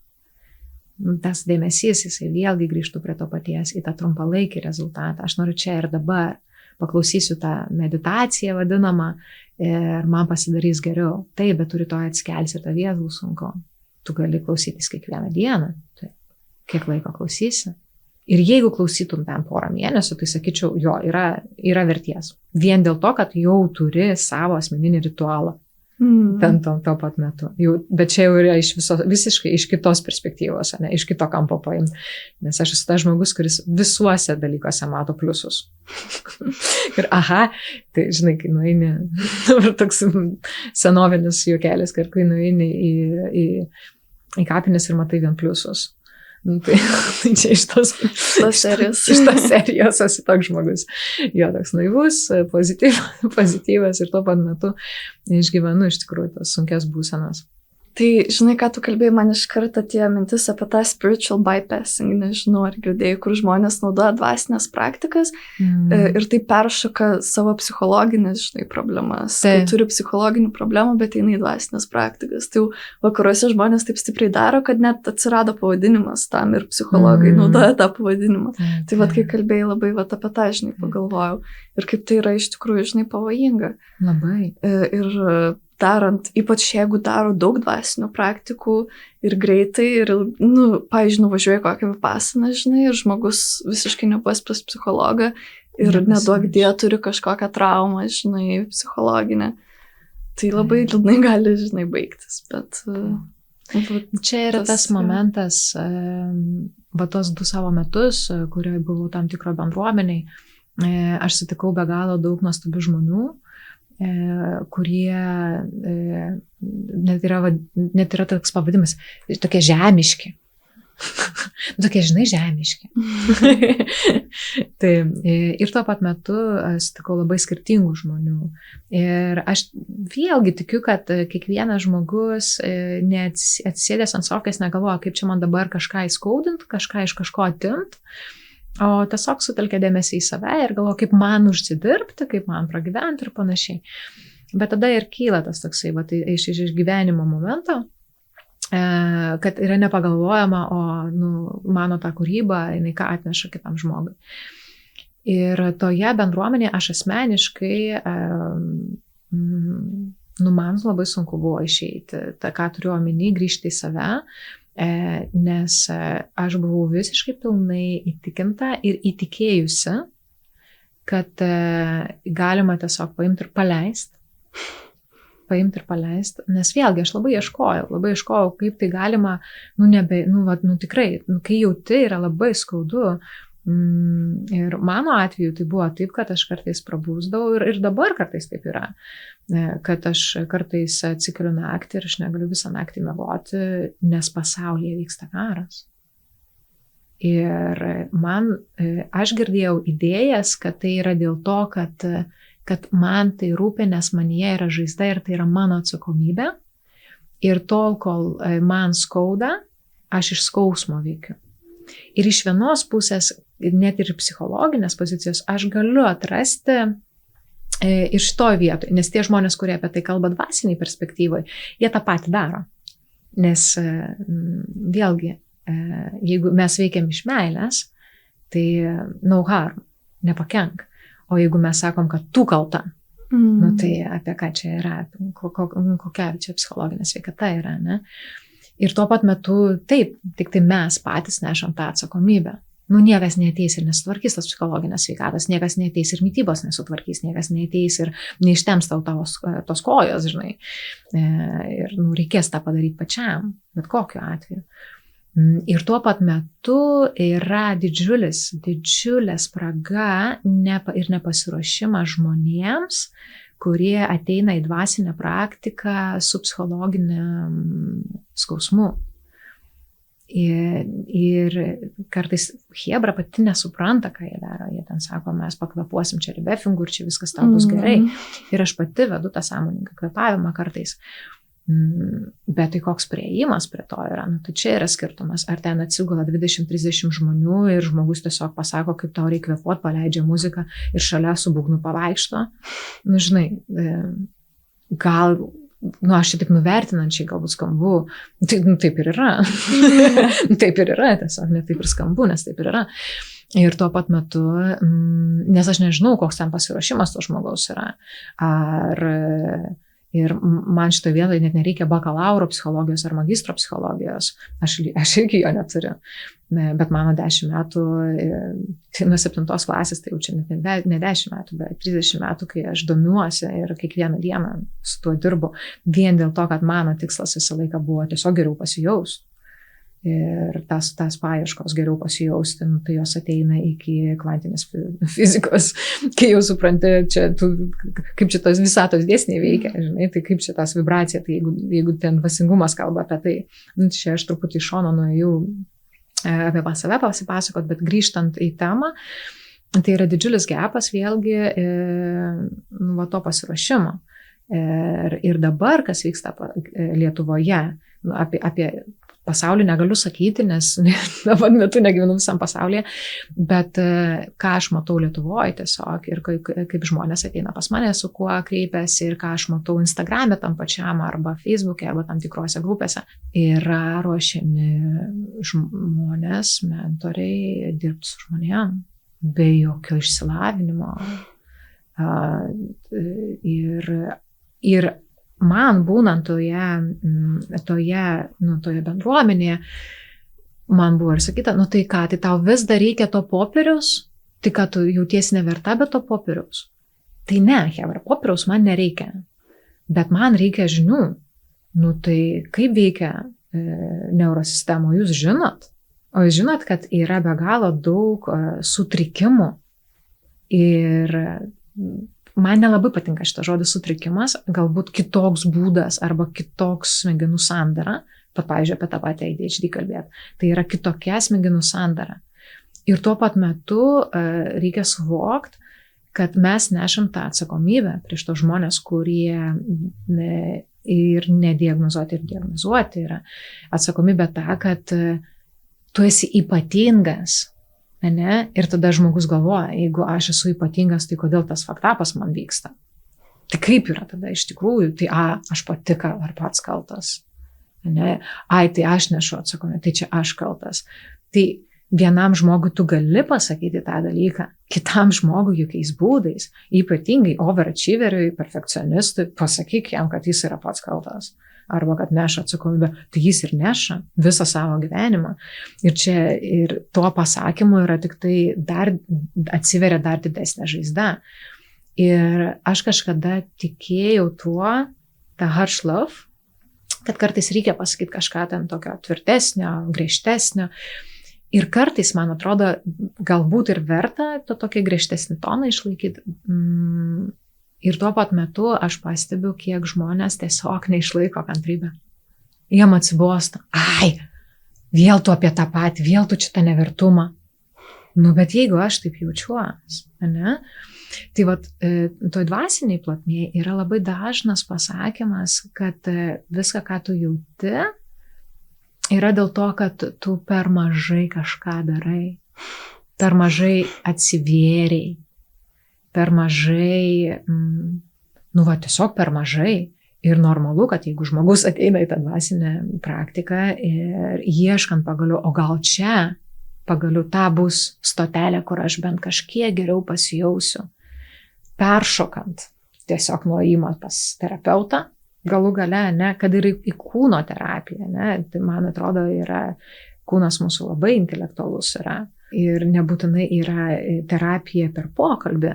Tas dėmesys, jisai vėlgi grįžtų prie to paties, į tą trumpalaikį rezultatą. Aš noriu čia ir dabar, paklausysiu tą meditaciją vadinamą ir man pasidarys geriau. Taip, bet tu rytoj atsikelsi ir tavies bus sunku. Tu gali klausytis kiekvieną dieną. Tai kiek laiko klausysi? Ir jeigu klausytum ten 4 mėnesių, tai sakyčiau, jo, yra verties. Vien dėl to, kad jau turi savo asmeninį ritualą. Ten to pat metu. Bet čia jau yra visiškai iš kitos perspektyvos, ne, iš kito kampo paimti. Nes aš esu tas žmogus, kuris visuose dalykuose mato pliusus. Ir tai žinai, kai nueini, toks senovinis juokelis, kai nueini į kapines ir matai vien pliusus. Tai čia iš tos serijos esi toks žmogus. Jo, toks naivus, pozityvas ir tuo pat metu išgyvenu iš tikrųjų tas sunkias būsenas. Tai, žinai, ką tu kalbėjai, man iš karto tie mintis apie tą spiritual bypassing, nežinau, ar girdėjai, kur žmonės naudoja dvasinės praktikas ir tai peršoka savo psichologinės, žinai, problemas. Tai turi psichologinių problemų, bet eina į dvasinės praktikas. Tai vakaruose žmonės taip stipriai daro, kad net atsirado pavadinimas tam ir psichologai naudoja tą pavadinimą. Tai vat, kai kalbėjai, labai vat, apie tą, žinai, pagalvojau. Ir kaip tai yra iš tikrųjų, žinai, pavojinga. Labai. Ir darant, ypač jeigu daro daug dvasinių praktikų ir greitai, ir, pavyzdžiui, nuvažiuoja kokią vipasaną, žinai, ir žmogus visiškai nepas pas psichologą ir neduok die turi kažkokią traumą, žinai, psichologinę. Tai labai liūdnai gali, žinai, baigtis, bet... Čia yra tas momentas, va tos 2 savo metus, kurioje buvau tam tikro bendruomeniai, aš sutikau be galo daug nuostabių žmonių, kurie net yra toks pavadimas, tokie žemiški. Tokie, žinai, žemiški. Tai, ir tuo pat metu sutikau labai skirtingų žmonių. Ir aš vėlgi tikiu, kad kiekvienas žmogus atsisėdęs ant sofkės negalvoja, kaip čia man dabar kažką įskaudint, kažką iš kažko atimt, o tiesiog sutelkia dėmesį į save ir galvoja, kaip man užsidirbti, kaip man pragyventi ir panašiai. Bet tada ir kyla tas toksai, iš išgyvenimo momento, kad yra nepagalvojama, o mano ta kūryba, jinai ką atneša kitam žmogui. Ir toje bendruomenėje aš asmeniškai, man labai sunku buvo išeiti, ką turiu omeny, grįžti į save, nes aš buvau visiškai pilnai įtikinta ir įtikėjusi, kad galima tiesiog paimti ir paleisti. Nes vėlgi aš labai ieškojau, kaip tai galima, tikrai, kai jauti yra labai skaudu. Ir mano atveju tai buvo taip, kad aš kartais prabūsdavau ir dabar kartais taip yra, kad aš kartais atsikeliu naktį ir aš negaliu visą naktį miegoti, nes pasaulyje vyksta karas. Ir aš girdėjau idėjas, kad tai yra dėl to, kad man tai rūpi, nes manyje yra žaizda ir tai yra mano atsakomybė. Ir tol, kol man skauda, aš iš skausmo veikiu. Ir iš vienos pusės, net ir psichologinės pozicijos, aš galiu atrasti iš to vietoj, nes tie žmonės, kurie apie tai kalba dvasiniai perspektyvai, jie tą patį daro. Nes vėlgi, jeigu mes veikiam iš meilės, tai no harm, nepakenk. O jeigu mes sakom, kad tu kalta, tai apie ką čia yra, kokia čia psichologinė sveikata yra, ne? Ir tuo pat metu, taip, tik tai mes patys nešam tą atsakomybę. Niekas neateis ir nesutvarkys tos psichologinės sveikatos, niekas neateis ir mitybos nesutvarkys, niekas neateis ir neištems tau tos kojos, žinai. Ir reikės tą padaryti pačiam, bet kokiu atveju. Ir tuo pat metu yra didžiulė spraga ir nepasiruošimas žmonėms, kurie ateina į dvasinę praktiką su psichologiniu skausmu. Ir kartais chebra pati nesupranta, ką jie daro. Jie ten sako, mes pakvepuosim čia ribefingų ir čia viskas tau bus gerai. Ir aš pati vedu tą sąmoningą kvėpavimą kartais. Bet tai koks priėjimas prie to yra, tai čia yra skirtumas. Ar ten atsigula 20-30 žmonių ir žmogus tiesiog pasako, kaip tau reikia kvėpuot, paleidžia muziką ir šalia su būgnu pavaikšto. Žinai, gal, aš čia taip nuvertinančiai galbūt skambu, taip ir yra. Taip ir yra, tiesiog ne taip ir skambu, nes taip ir yra. Ir tuo pat metu, nes aš nežinau, koks ten pasiruošimas to žmogaus yra. Ir man šitoje vietoje net nereikia bakalauro psichologijos ar magistro psichologijos. Aš irgi jo neturiu. Bet mano 10 metų, nuo 7 klasės, tai jau čia ne 10 metų, bet 30 metų, kai aš domiuosi ir kiekvieną dieną su tuo dirbu, vien dėl to, kad mano tikslas visą laiką buvo tiesiog geriau pasijausti. Ir tas paieškos geriau pasijausti, tai jos ateina iki kvantinės fizikos, kai jau supranti, kaip čia tos visatos dėsniai veikia, žinai, tai kaip čia tas vibracija, tai jeigu ten dvasingumas kalba apie tai, čia aš truputį iš šono nuėjau apie save pasipasakot, bet grįžtant į temą, tai yra didžiulis gepas vėlgi to pasiruošimo. Ir dabar, kas vyksta Lietuvoje, apie pasaulį negaliu sakyti, nes dabar metu negyvenu visam pasaulyje, bet ką aš matau Lietuvoje tiesiog ir kaip žmonės ateina pas mane, su kuo kreipiasi ir ką aš matau Instagram'e tam pačiam arba Facebook'e arba tam tikrose grupėse, yra ruošiami žmonės, mentoriai dirbti su žmonėm be jokio išsilavinimo. Ir man būnant toje bendruomenėje, man buvo ir sakyta, tai ką, tai tau vis dar reikia to popieriaus, tai ką tu jautiesi neverta be to popieriaus. Tai ne, hebra, popieriaus man nereikia, bet man reikia žinių. Tai kaip veikia neurosistema, jūs žinot? O jūs žinot, kad yra be galo daug sutrikimų ir man nelabai patinka šitas žodis sutrikimas, galbūt kitoks būdas arba kitoks smegenų sandara, pavyzdžiui, apie tą patį ADHD kalbėti, tai yra kitokia smegenų sandara. Ir tuo pat metu reikia suvokti, kad mes nešam tą atsakomybę prieš tos žmonės, kurie ir nediagnozuoti, ir diagnozuoti yra. Atsakomybė ta, kad tu esi ypatingas. Ne? Ir tada žmogus galvoja, jeigu aš esu ypatingas, tai kodėl tas faktapas man vyksta? Tai kaip yra tada iš tikrųjų? Tai aš pati ar pats kaltas? Ne? Tai aš nešu atsakomybę, tai čia aš kaltas. Tai vienam žmogui tu gali pasakyti tą dalyką, kitam žmogui jokiais būdais, ypatingai overachieveriui, perfekcionistui, pasakyk jam, kad jis yra pats kaltas. Arba kad neša atsakomybę, tai jis ir neša visą savo gyvenimą. Ir tuo pasakymu yra tik tai atsiveria dar didesnė žaizda. Ir aš kažkada tikėjau tuo, tą harsh love, kad kartais reikia pasakyti kažką ten tokio tvirtesnio, griežtesnio. Ir kartais, man atrodo, galbūt ir verta to tokį griežtesnį toną išlaikyti. Ir tuo pat metu aš pastebiu, kiek žmonės tiesiog neišlaiko kantrybę. Jiem atsibosta. Vėl tu apie tą patį, vėl tu čia tą nevertumą. Bet jeigu aš taip jaučiuosi, ne? Tai toj dvasiniai plotmėje yra labai dažnas pasakymas, kad viską, ką tu jauti, yra dėl to, kad tu per mažai kažką darai, per mažai atsivėrei. Per mažai, tiesiog per mažai. Ir normalu, kad jeigu žmogus ateina į tą dvasinę praktiką ir ieškant pagaliau, o gal čia pagaliau ta bus stotelė, kur aš bent kažkiek geriau pasijausiu, peršokant tiesiog nuėjimą pas terapeutą, galų gale, ne, kad ir į kūno terapiją, ne, tai man atrodo kūnas mūsų labai intelektualus yra ir nebūtinai yra terapija per pokalbį.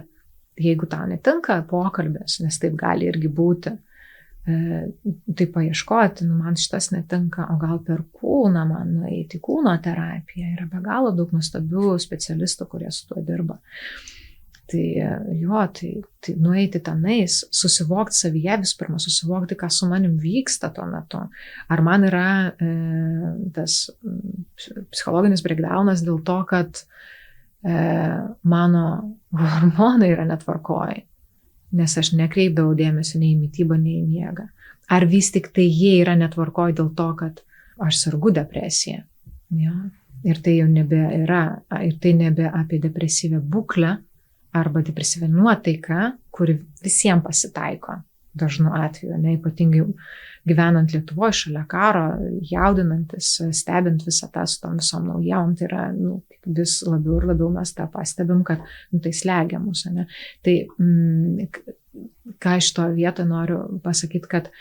Jeigu tau netinka pokalbis, nes taip gali irgi būti, tai paieškoti, man šitas netinka, o gal per kūną man nueiti, kūno terapiją, yra be galo daug nuostabių specialistų, kurie su tuo dirba. Tai nueiti tenais, susivokti savyje vis pirma, susivokti, ką su manim vyksta tuo metu. Ar man yra tas psichologinis breakdownas dėl to, kad mano hormonai yra netvarkoj, nes aš nekreipdavau dėmesio nei į mitybą, nei į miegą. Ar vis tik tai jie yra netvarkoj dėl to, kad aš sergu depresiją. Ja? Ir tai jau nebėra, ir tai nebe apie depresyvę būklę arba depresyvę nuotaiką, kuri visiems pasitaiko dažnu atveju, ne, ypatingai gyvenant Lietuvoje šalia karo, jaudinantis, stebint visą tą su tom visom naujom, tai yra vis labiau ir labiau mes tą pastebim, kad tai slegia mūsų. Ne? Tai ką iš to vietą noriu pasakyti, kad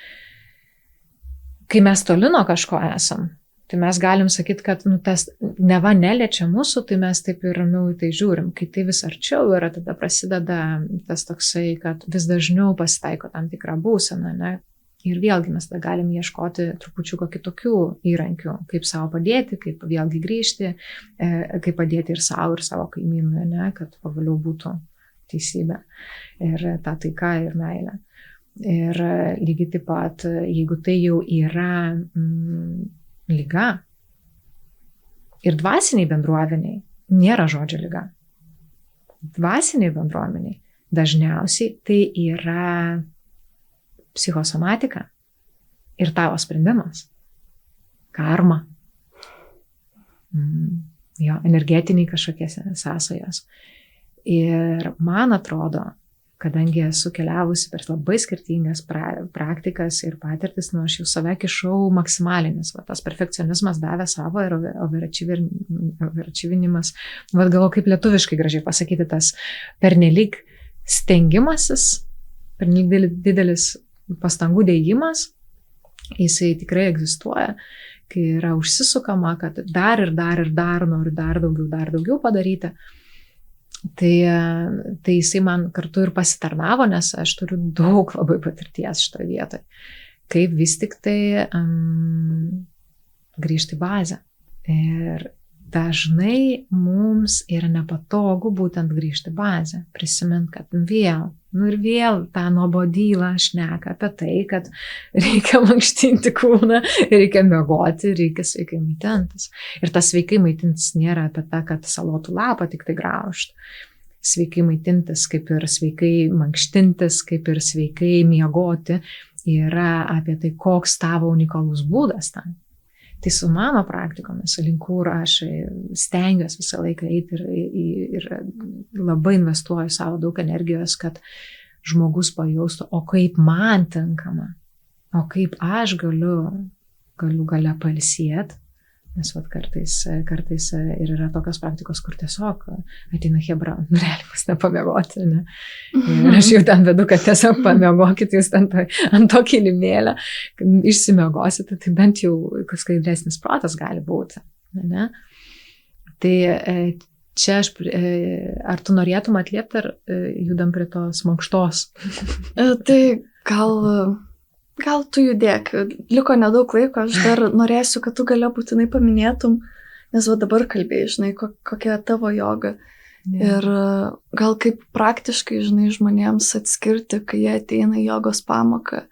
kai mes toli nuo kažko esam, tai mes galim sakyti, kad tas neva neliečia mūsų, tai mes taip ir ramiau į tai žiūrim. Kai tai vis arčiau yra, tada prasideda tas toksai, kad vis dažniau pasitaiko tam tikrą būseną, ne? Ir vėlgi mes tada galim ieškoti trupučiuko kitokių įrankių, kaip savo padėti, kaip vėlgi grįžti, kaip padėti ir savo kaimynui, ne? Kad pagaliau būtų teisybė ir ta taika ir meilė. Ir lygiai taip pat, jeigu tai jau yra liga, ir dvasiniai bendruomeniai nėra žodžio liga. Dvasiniai bendruomeniai dažniausiai tai yra psichosomatika ir tavo sprendimas. karma, jo, energetiniai kažkokie sąsajos. Ir man atrodo, kadangi esu keliavusi per labai skirtingas praktikas ir patirtis, aš jau save kišau maksimaliai, nes tas perfekcionizmas davė savo ir overachievinimas, galvoju, kaip lietuviškai gražiai pasakyti, tas pernelyg stengimasis, pernelyg didelis pastangų dėjimas, jisai tikrai egzistuoja, kai yra užsisukama, kad dar noriu dar daugiau padaryti. Tai jisai man kartu ir pasitarnavo, nes aš turiu daug labai patirties šitoje vietoje. Kaip vis tik tai grįžti į bazę. Ir dažnai mums yra nepatogu būtent grįžti į bazę. Prisimint, kad vėl tą nuobodylą šneka apie tai, kad reikia mankštinti kūną, reikia miegoti, reikia sveikai maitintis. Ir tas sveikai maitintis nėra apie tą, kad salotų lapą tik tai graužti. Sveikai maitintis, kaip ir sveikai mankštintis, kaip ir sveikai miegoti, yra apie tai, koks tavo unikalus būdas ten. Tai su mano praktikomis, link kur aš stengiuosi visą laiką eiti ir labai investuoju savo daug energijos, kad žmogus pajaustų, o kaip man tinkama, o kaip aš galiu gale pailsėti, nes kartais ir yra tokios praktikos, kur tiesiog ateina chebra, realiai nepamiegoti, ne? Ir aš jau ten vedu, kad tiesiog pamiegokit jūs ten ant to kilimėlio, išsimiegosite, tai bent jau skaidresnis protas gali būti, ne? Tai čia ar tu norėtum atliepti, ar judam prie tos mankštos? Tai gal tu judėk, liko nedaug laiko, aš dar norėsiu, kad tu galėjo būtinai paminėtum, nes dabar kalbėjai, žinai, kokia tavo joga. Yeah. Ir gal kaip praktiškai, žinai, žmonėms atskirti, kai jie ateina į jogos pamoką,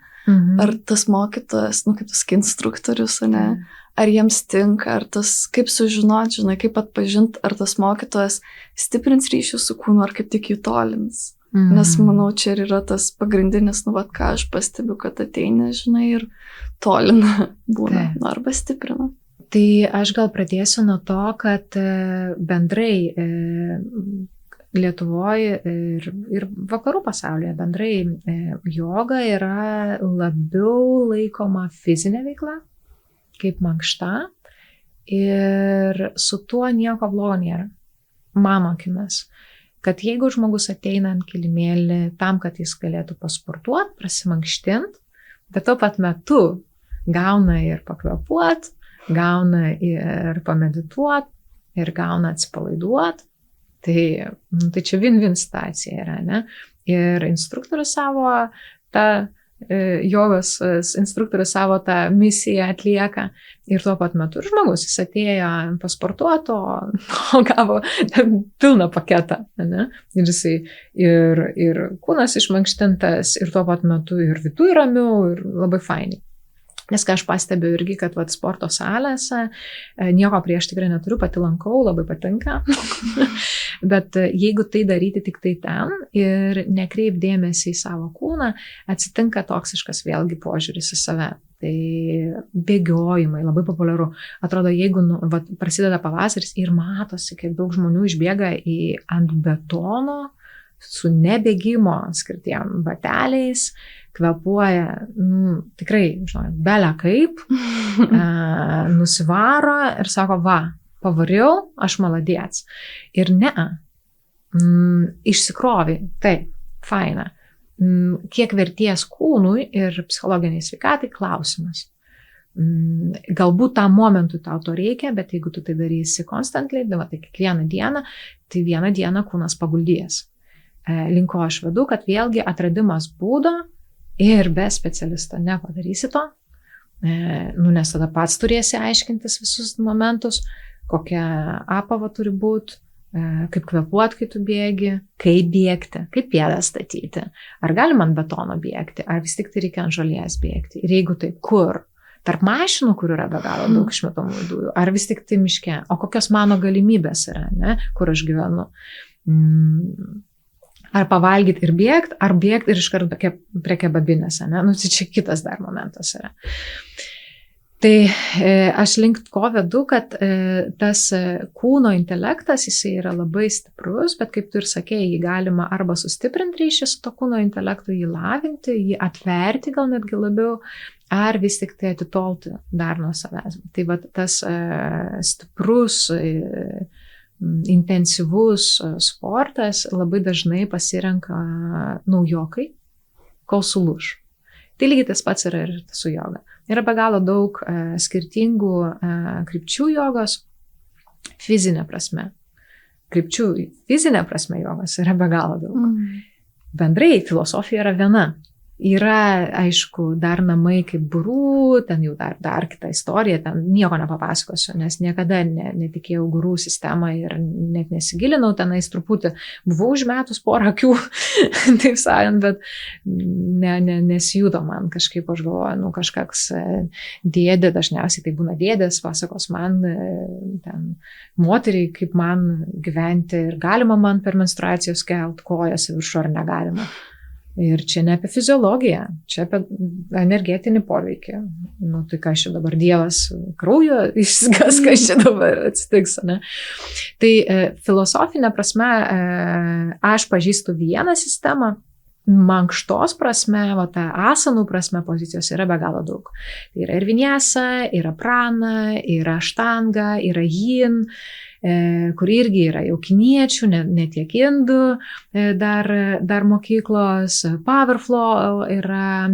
ar tas mokytojas, kaip tas instruktorius, ne, ar jiems tinka, ar tas, kaip sužinoti, žinai, kaip atpažinti, ar tas mokytojas stiprins ryšių su kūnu, ar kaip tik jų tolins. Nes manau, čia yra tas pagrindinis, ką aš pastebiu, kad ateina, žinai, ir tolina būna, arba stiprina. Tai aš gal pradėsiu nuo to, kad bendrai Lietuvoje ir vakarų pasaulyje bendrai joga yra labiau laikoma fizinė veikla, kaip mankšta, ir su tuo nieko blogo nėra, mano akimis. Kad jeigu žmogus ateina ant kilimėlį tam, kad jis galėtų pasportuoti, prasimankštinti, bet tuo pat metu gauna ir pakvėpuoti, gauna ir pamedituoti, ir gauna atsipalaiduoti, tai čia win-win situacija yra, ne? Ir instruktorius savo jogos instruktorius savo tą misiją atlieka ir tuo pat metu ir žmogus, jis atėjo pasportuoti, o gavo pilną paketą, ne? Ir jisai ir kūnas išmankštintas, ir tuo pat metu ir viduje ramiau, ir labai fainiai. Nes ką aš pastebiu irgi, kad sporto salėse nieko prieš tikrai neturiu, pati lankau, labai patinka. Bet jeigu tai daryti tik tai ten ir nekreip dėmesį į savo kūną, atsitinka toksiškas vėlgi požiūris į save. Tai bėgiojimai, labai populiaru. Atrodo, jeigu prasideda pavasaris ir matosi, kaip daug žmonių išbėga ant betono su nebėgimo skirtiem bateliais, kvepuoja, tikrai, žinau, belia kaip, nusivaro ir sako, pavariau, aš maladėts. Ir išsikrovi, taip, faina. Kiek verties kūnui ir psichologiniai sveikatai klausimas. Galbūt tam momentui tau to reikia, bet jeigu tu tai darysi constantly, tai kiekvieną dieną, tai vieną dieną kūnas paguldės. Linko aš vedu, kad vėlgi atradimas būdo ir be specialisto nepadarysi to, nes tada pats turėsi aiškintis visus momentus, kokia apava turi būti, kaip kvepuot, kai tu bėgi, kaip bėgti, kaip pėdą statyti, ar galima ant betono bėgti, ar vis tik tai reikia ant žolės bėgti, ir jeigu taip, kur? Tarp mašinų, kur yra be galo daug išmetamų dujų, ar vis tik tai miške, o kokios mano galimybės yra, ne, kur aš gyvenu. Ar pavalgyti ir bėgti, ar bėgti ir iškart prie kebabinėse, ne? Tai čia kitas dar momentas yra. Tai aš link ko vedu, kad tas kūno intelektas, jisai yra labai stiprus, bet kaip tu ir sakėjai, jį galima arba sustiprinti ryšį su to kūno intelektu, jį lavinti, jį atverti gal netgi labiau, ar vis tik tai atitolti dar nuo savęs. Tai va tas stiprus, intensyvus sportas labai dažnai pasirenka naujokai, kol sulūž. Tai lygiai tas pats yra ir su joga. Yra be galo daug skirtingų krypčių jogos fizinė prasme. Krypčių fizinė prasme jogos yra be galo daug. Bendrai filosofija yra viena. Yra, aišku, dar namai kaip gurų, ten jau dar kita istorija, ten nieko nepapasakosiu, nes niekada netikėjau gurų sistemą ir net nesigilinau tenais truputį. Buvau užmetus porą akių, taip sakant, bet nesijudo man kažkaip, aš galvoju, kažkoks dėdė, dažniausiai tai būna dėdės, pasakos man, ten moteriai, kaip man gyventi ir galima man per menstruacijos kelt kojas viršų ar negalima. Ir čia ne apie fiziologiją, čia apie energetinį poveikį. Tai ką čia dabar Dievas kraujo išsigas, kas čia dabar atsitiks, ne? Tai filosofinė prasme aš pažįstu vieną sistemą, mankštos prasme, ta asanų prasme pozicijos yra be galo daug. Tai yra ir vinyasa, yra prana, yra aštanga, yra yin, kur irgi yra jau kiniečių, ne tiek indų, dar mokyklos, power flow, yra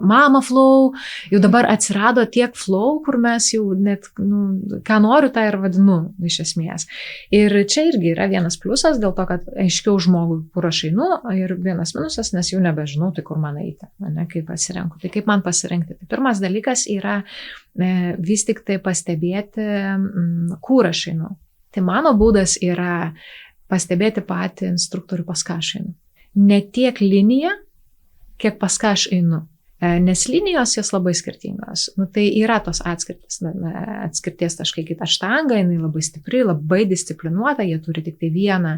mama flow, jau dabar atsirado tiek flow, kur mes jau net, ką noriu, tą ir vadinu iš esmės. Ir čia irgi yra vienas pliusas, dėl to, kad aiškiau žmogui, kur aš einu, ir vienas minusas, nes jau nebežinau, tai kur man eiti, kaip pasirenku. Tai kaip man pasirinkti? Tai pirmas dalykas yra vis tik tai pastebėti, kur aš einu. Tai mano būdas yra pastebėti patį instruktorių, pas ką aš einu. Ne tiek liniją, kiek pas ką aš einu. Nes linijos jos labai skirtingos. Tai yra tos atskirties taškai, kita štanga, jinai labai stipri, labai disciplinuota, jie turi tik tai vieną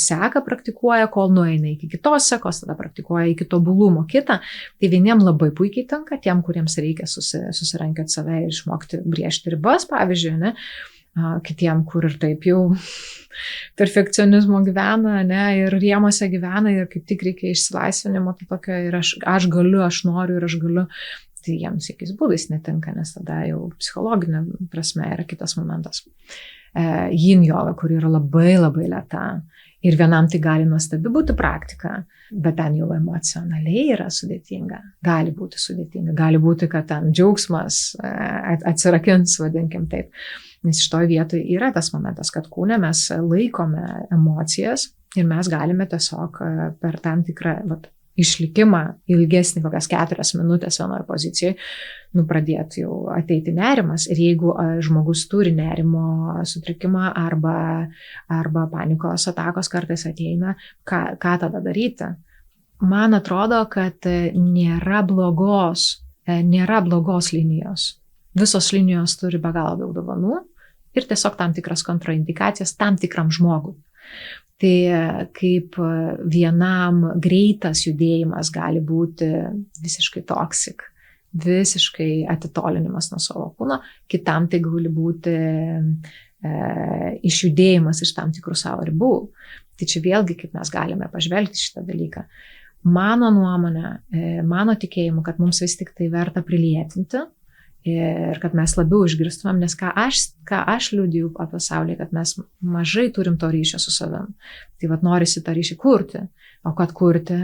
seką praktikuoja, kol nueina iki kitos sekos, tada praktikuoja iki tobulumo kitą. Tai vieniem labai puikiai tinka, tiem, kuriems reikia susirankioti save ir išmokti brėžti ribas, pavyzdžiui, ne? Kitiem, kur ir taip jau perfekcionizmo gyvena, ne, ir rėmose gyvena ir kaip tik reikia išsilaisvinimo, tai tokio ir aš galiu, aš noriu ir aš galiu, tai jiems jokiais būdais netinka, nes tada jau psichologinė prasme yra kitas momentas. Yin joga, kur yra labai labai lėta ir vienam tai gali nuostabi būti praktika, bet ten jau emocionaliai yra sudėtinga, gali būti, kad ten džiaugsmas atsirakins, vadinkim taip. Nes iš to vietoj yra tas momentas, kad kūne mes laikome emocijas ir mes galime tiesiog per tam tikrą išlikimą ilgesnį, kokias 4 minutės vienoje pozicijoje, pradėti jau ateiti nerimas. Ir jeigu žmogus turi nerimo sutrikimą arba panikos atakos kartais ateina, ką tada daryti? Man atrodo, kad nėra blogos linijos. Visos linijos turi be galo daug dovanų ir tiesiog tam tikras kontraindikacijas tam tikram žmogui. Tai kaip vienam greitas judėjimas gali būti visiškai toksik, visiškai atitolinimas nuo savo kūno, kitam tai gali būti išjudėjimas iš tam tikrų savo ribų. Tai čia vėlgi, kaip mes galime pažvelgti šitą dalyką. Mano nuomonė, mano tikėjimu, kad mums vis tik tai verta prilietinti, ir kad mes labiau išgirstumėm, nes ką aš liudiju apie pasaulį, kad mes mažai turim to ryšio su savim. Tai norisi tą ryšį kurti, o kad kurti,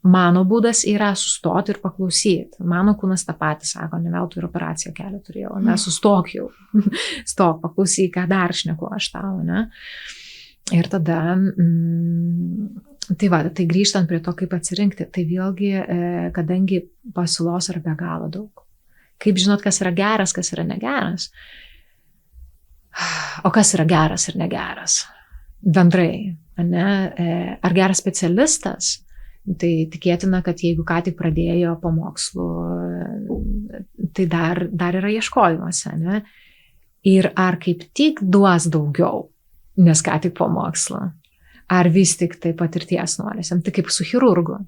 mano būdas yra sustoti ir paklausyti. Mano kūnas tą patį sako, ne veltui ir operaciją kelią turėjau, sustok jau, stok, paklausyk, ką dar šneku aš tau, ne? Ir tada, tai grįžtant prie to, kaip atsirinkti, tai vėlgi, kadangi pasiūlos yra be galo daug. Kaip žinot, kas yra geras, kas yra negeras? O kas yra geras ir negeras? Bendrai, ne? Ar geras specialistas? Tai tikėtina, kad jeigu ką tik pradėjo po mokslų, tai dar yra ieškojimuose, ne? Ir ar kaip tik duos daugiau, nes ką tik po mokslo? Ar vis tik tai patirties norėsim? Tai kaip su chirurgu.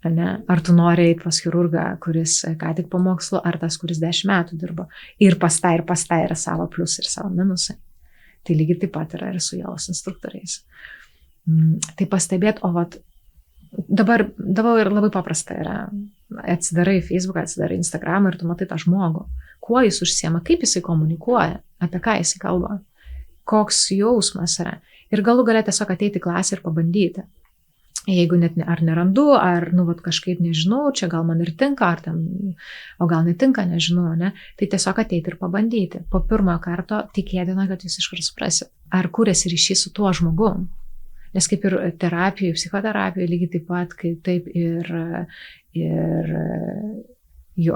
Ne? Ar tu nori eiti pas chirurgą, kuris ką tik po mokslo, ar tas, kuris 10 metų dirbo. Ir pas tą yra savo pliusai ir savo minusai. Tai lygiai taip pat yra ir su jogos instruktoriais. Tai pastebėt, dabar ir labai paprasta yra. Atsidarai Facebooką, atsidarai Instagramą ir tu matai tą žmogų. Kuo jis užsiema, kaip jisai komunikuoja, apie ką jisai kalba, koks jausmas yra. Ir galų galia tiesiog ateiti į klasę ir pabandyti. Jeigu net ar nerandu, ar kažkaip nežinau, čia gal man ir tinka, o gal netinka, nežinau, ne? Tai tiesiog ateiti ir pabandyti. Po pirmojo karto tikėtina, kad jūs iškart suprasit, ar kūrėsi ryšys su tuo žmogum. Nes kaip ir terapijai, psichoterapijai, lygiai taip pat, kaip taip ir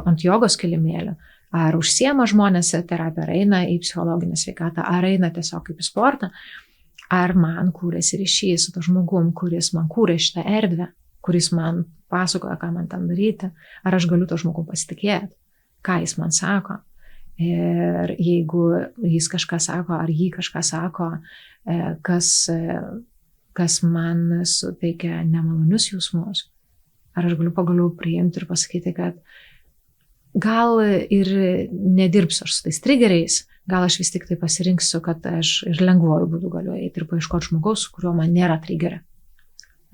ant jogos kilimėlio. Ar užsiema žmonės terapiją, ar eina į psichologinę sveikatą, ar eina tiesiog kaip į sportą, ar man kūrėsi ryšys su to žmogum, kuris man kūrė šitą erdvę, kuris man pasakoja, ką man tam daryti, ar aš galiu to žmogum pasitikėti, ką jis man sako. Ir jeigu jis kažką sako, ar jį kažką sako, kas man suteikia nemalonius jausmus, ar aš galiu pagaliau priimti ir pasakyti, kad gal ir nedirbsiu aš su tais triggeriais, gal aš vis tik tai pasirinksiu, kad aš ir lengvuoju būdu galiu eiti ir paieškoti žmogaus, su kuriuo man nėra triggerio.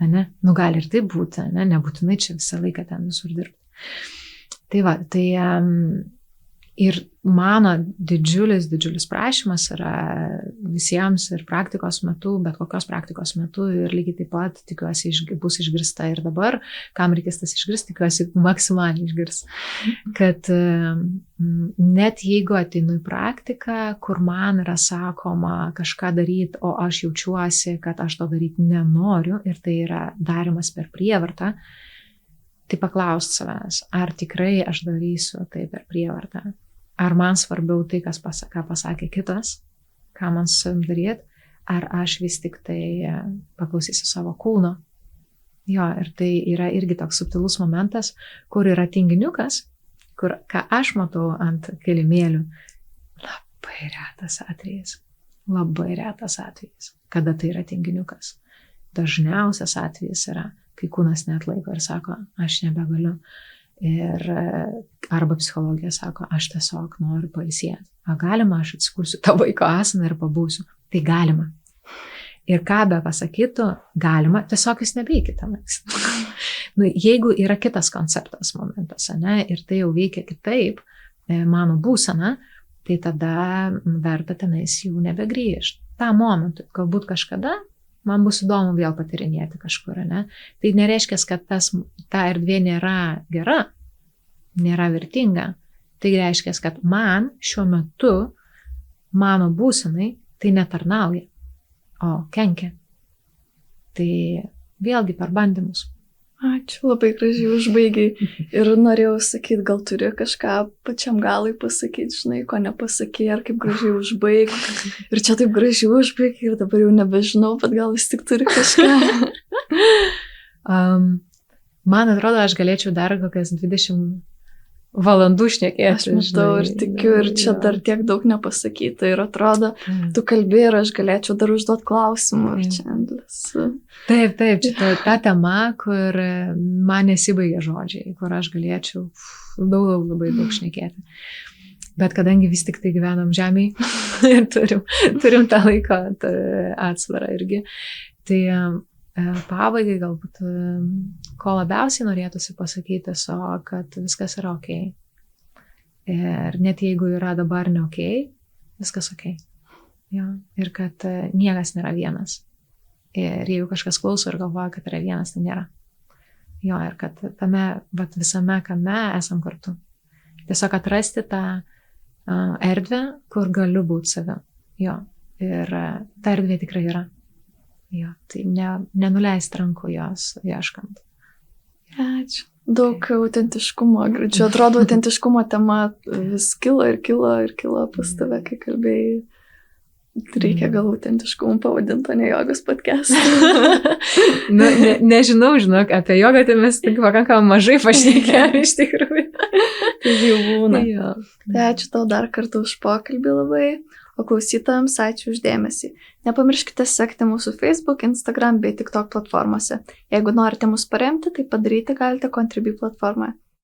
Ne? Gali ir taip būti, nebūtinai čia visą laiką ten visur dirbti. Tai ir mano didžiulis prašymas yra visiems ir praktikos metu, bet kokios praktikos metu ir lygiai taip pat tikiuosi bus išgirsta ir dabar, kam reikės tas išgirsti, tikiuosi maksimaliai išgirs. Kad net jeigu ateinu į praktiką, kur man yra sakoma kažką daryti, o aš jaučiuosi, kad aš to daryti nenoriu ir tai yra darimas per prievartą, tai paklausti savęs, ar tikrai aš darysiu tai per prievartą. Ar man svarbiau tai, ką pasakė kitas, ką man su savim daryti, ar aš vis tik tai paklausysiu savo kūno. Jo, ir tai yra irgi toks subtilus momentas, kur yra tinginiukas, kur, ką aš matau ant kilimėlių, labai retas atvejis, kada tai yra tinginiukas. Dažniausias atvejis yra, kai kūnas neatlaiko ir sako, aš nebegaliu. Ir arba psichologija sako, aš tiesiog noriu pailsėti. Galima, aš atsikursiu tą vaiko asaną ir pabūsiu. Tai galima. Ir ką be pasakytų, galima, tiesiog jūs nebeikite. Jeigu yra kitas konceptas momentas, ir tai jau veikia kitaip, mano būsena, tai tada verta tenais jau nebegrįžti. Ta momentu, galbūt kažkada man bus įdomu vėl patyrinėti kažkur, ne? Tai nereiškia, kad ta erdvė nėra gera, nėra vertinga. Tai reiškia, kad man šiuo metu, mano būsenai, tai netarnauja, o kenkia. Tai vėlgi per bandymus. Ačiū, labai gražiai užbaigiai. Ir norėjau sakyti, gal turi kažką pačiam galai pasakyti, žinai, ko nepasakė, ar kaip gražiai užbaigti. Ir čia taip gražiai užbaigti ir dabar jau nebežinau, bet gal vis tik turi kažką. Man atrodo, aš galėčiau dar kokias 20 valandų šnekėti. Aš matau ir tikiu, ir čia dar tiek daug nepasakyta. Ir atrodo, tu kalbi ir aš galėčiau dar užduoti klausimų. Ir čia endless. Taip, čia ta tema, kur man nesibaigia žodžiai, kur aš galėčiau labai daug šnekėti. Bet kadangi vis tik tai gyvenam žemėje ir turim tą laiko atsvarą irgi, tai pabaigai galbūt, ko labiausiai norėtųsi pasakyti, kad viskas yra ok. Ir net jeigu yra dabar ne ok, viskas ok. Jo. Ir kad niekas nėra vienas. Ir jeigu kažkas klauso ir galvoja, kad yra vienas, tai nėra. Jo, ir kad tame visame kame esam kartu. Tiesiog atrasti tą erdvę, kur galiu būti savim. Jo. Ir ta erdvė tikrai yra. Jo, tai nenuleisti rankų jos ieškant. Ačiū. Daug autentiškumo. Čia atrodo, autentiškumo tema vis kilo pas tave, kai kalbėjai. Reikia gal autentiškumą pavadinti, o ne jogos podcastą. Nežinau, žinok, apie jogą tai mes tik pakankamai mažai pašnekėjome iš tikrųjų. Tai jau būna. Tai ačiū tau dar kartą už pokalbį labai. O klausytojams ačiū už dėmesį. Nepamirškite sekti mūsų Facebook, Instagram bei TikTok platformose. Jeigu norite mus paremti, tai padaryti galite Contribui platformoje.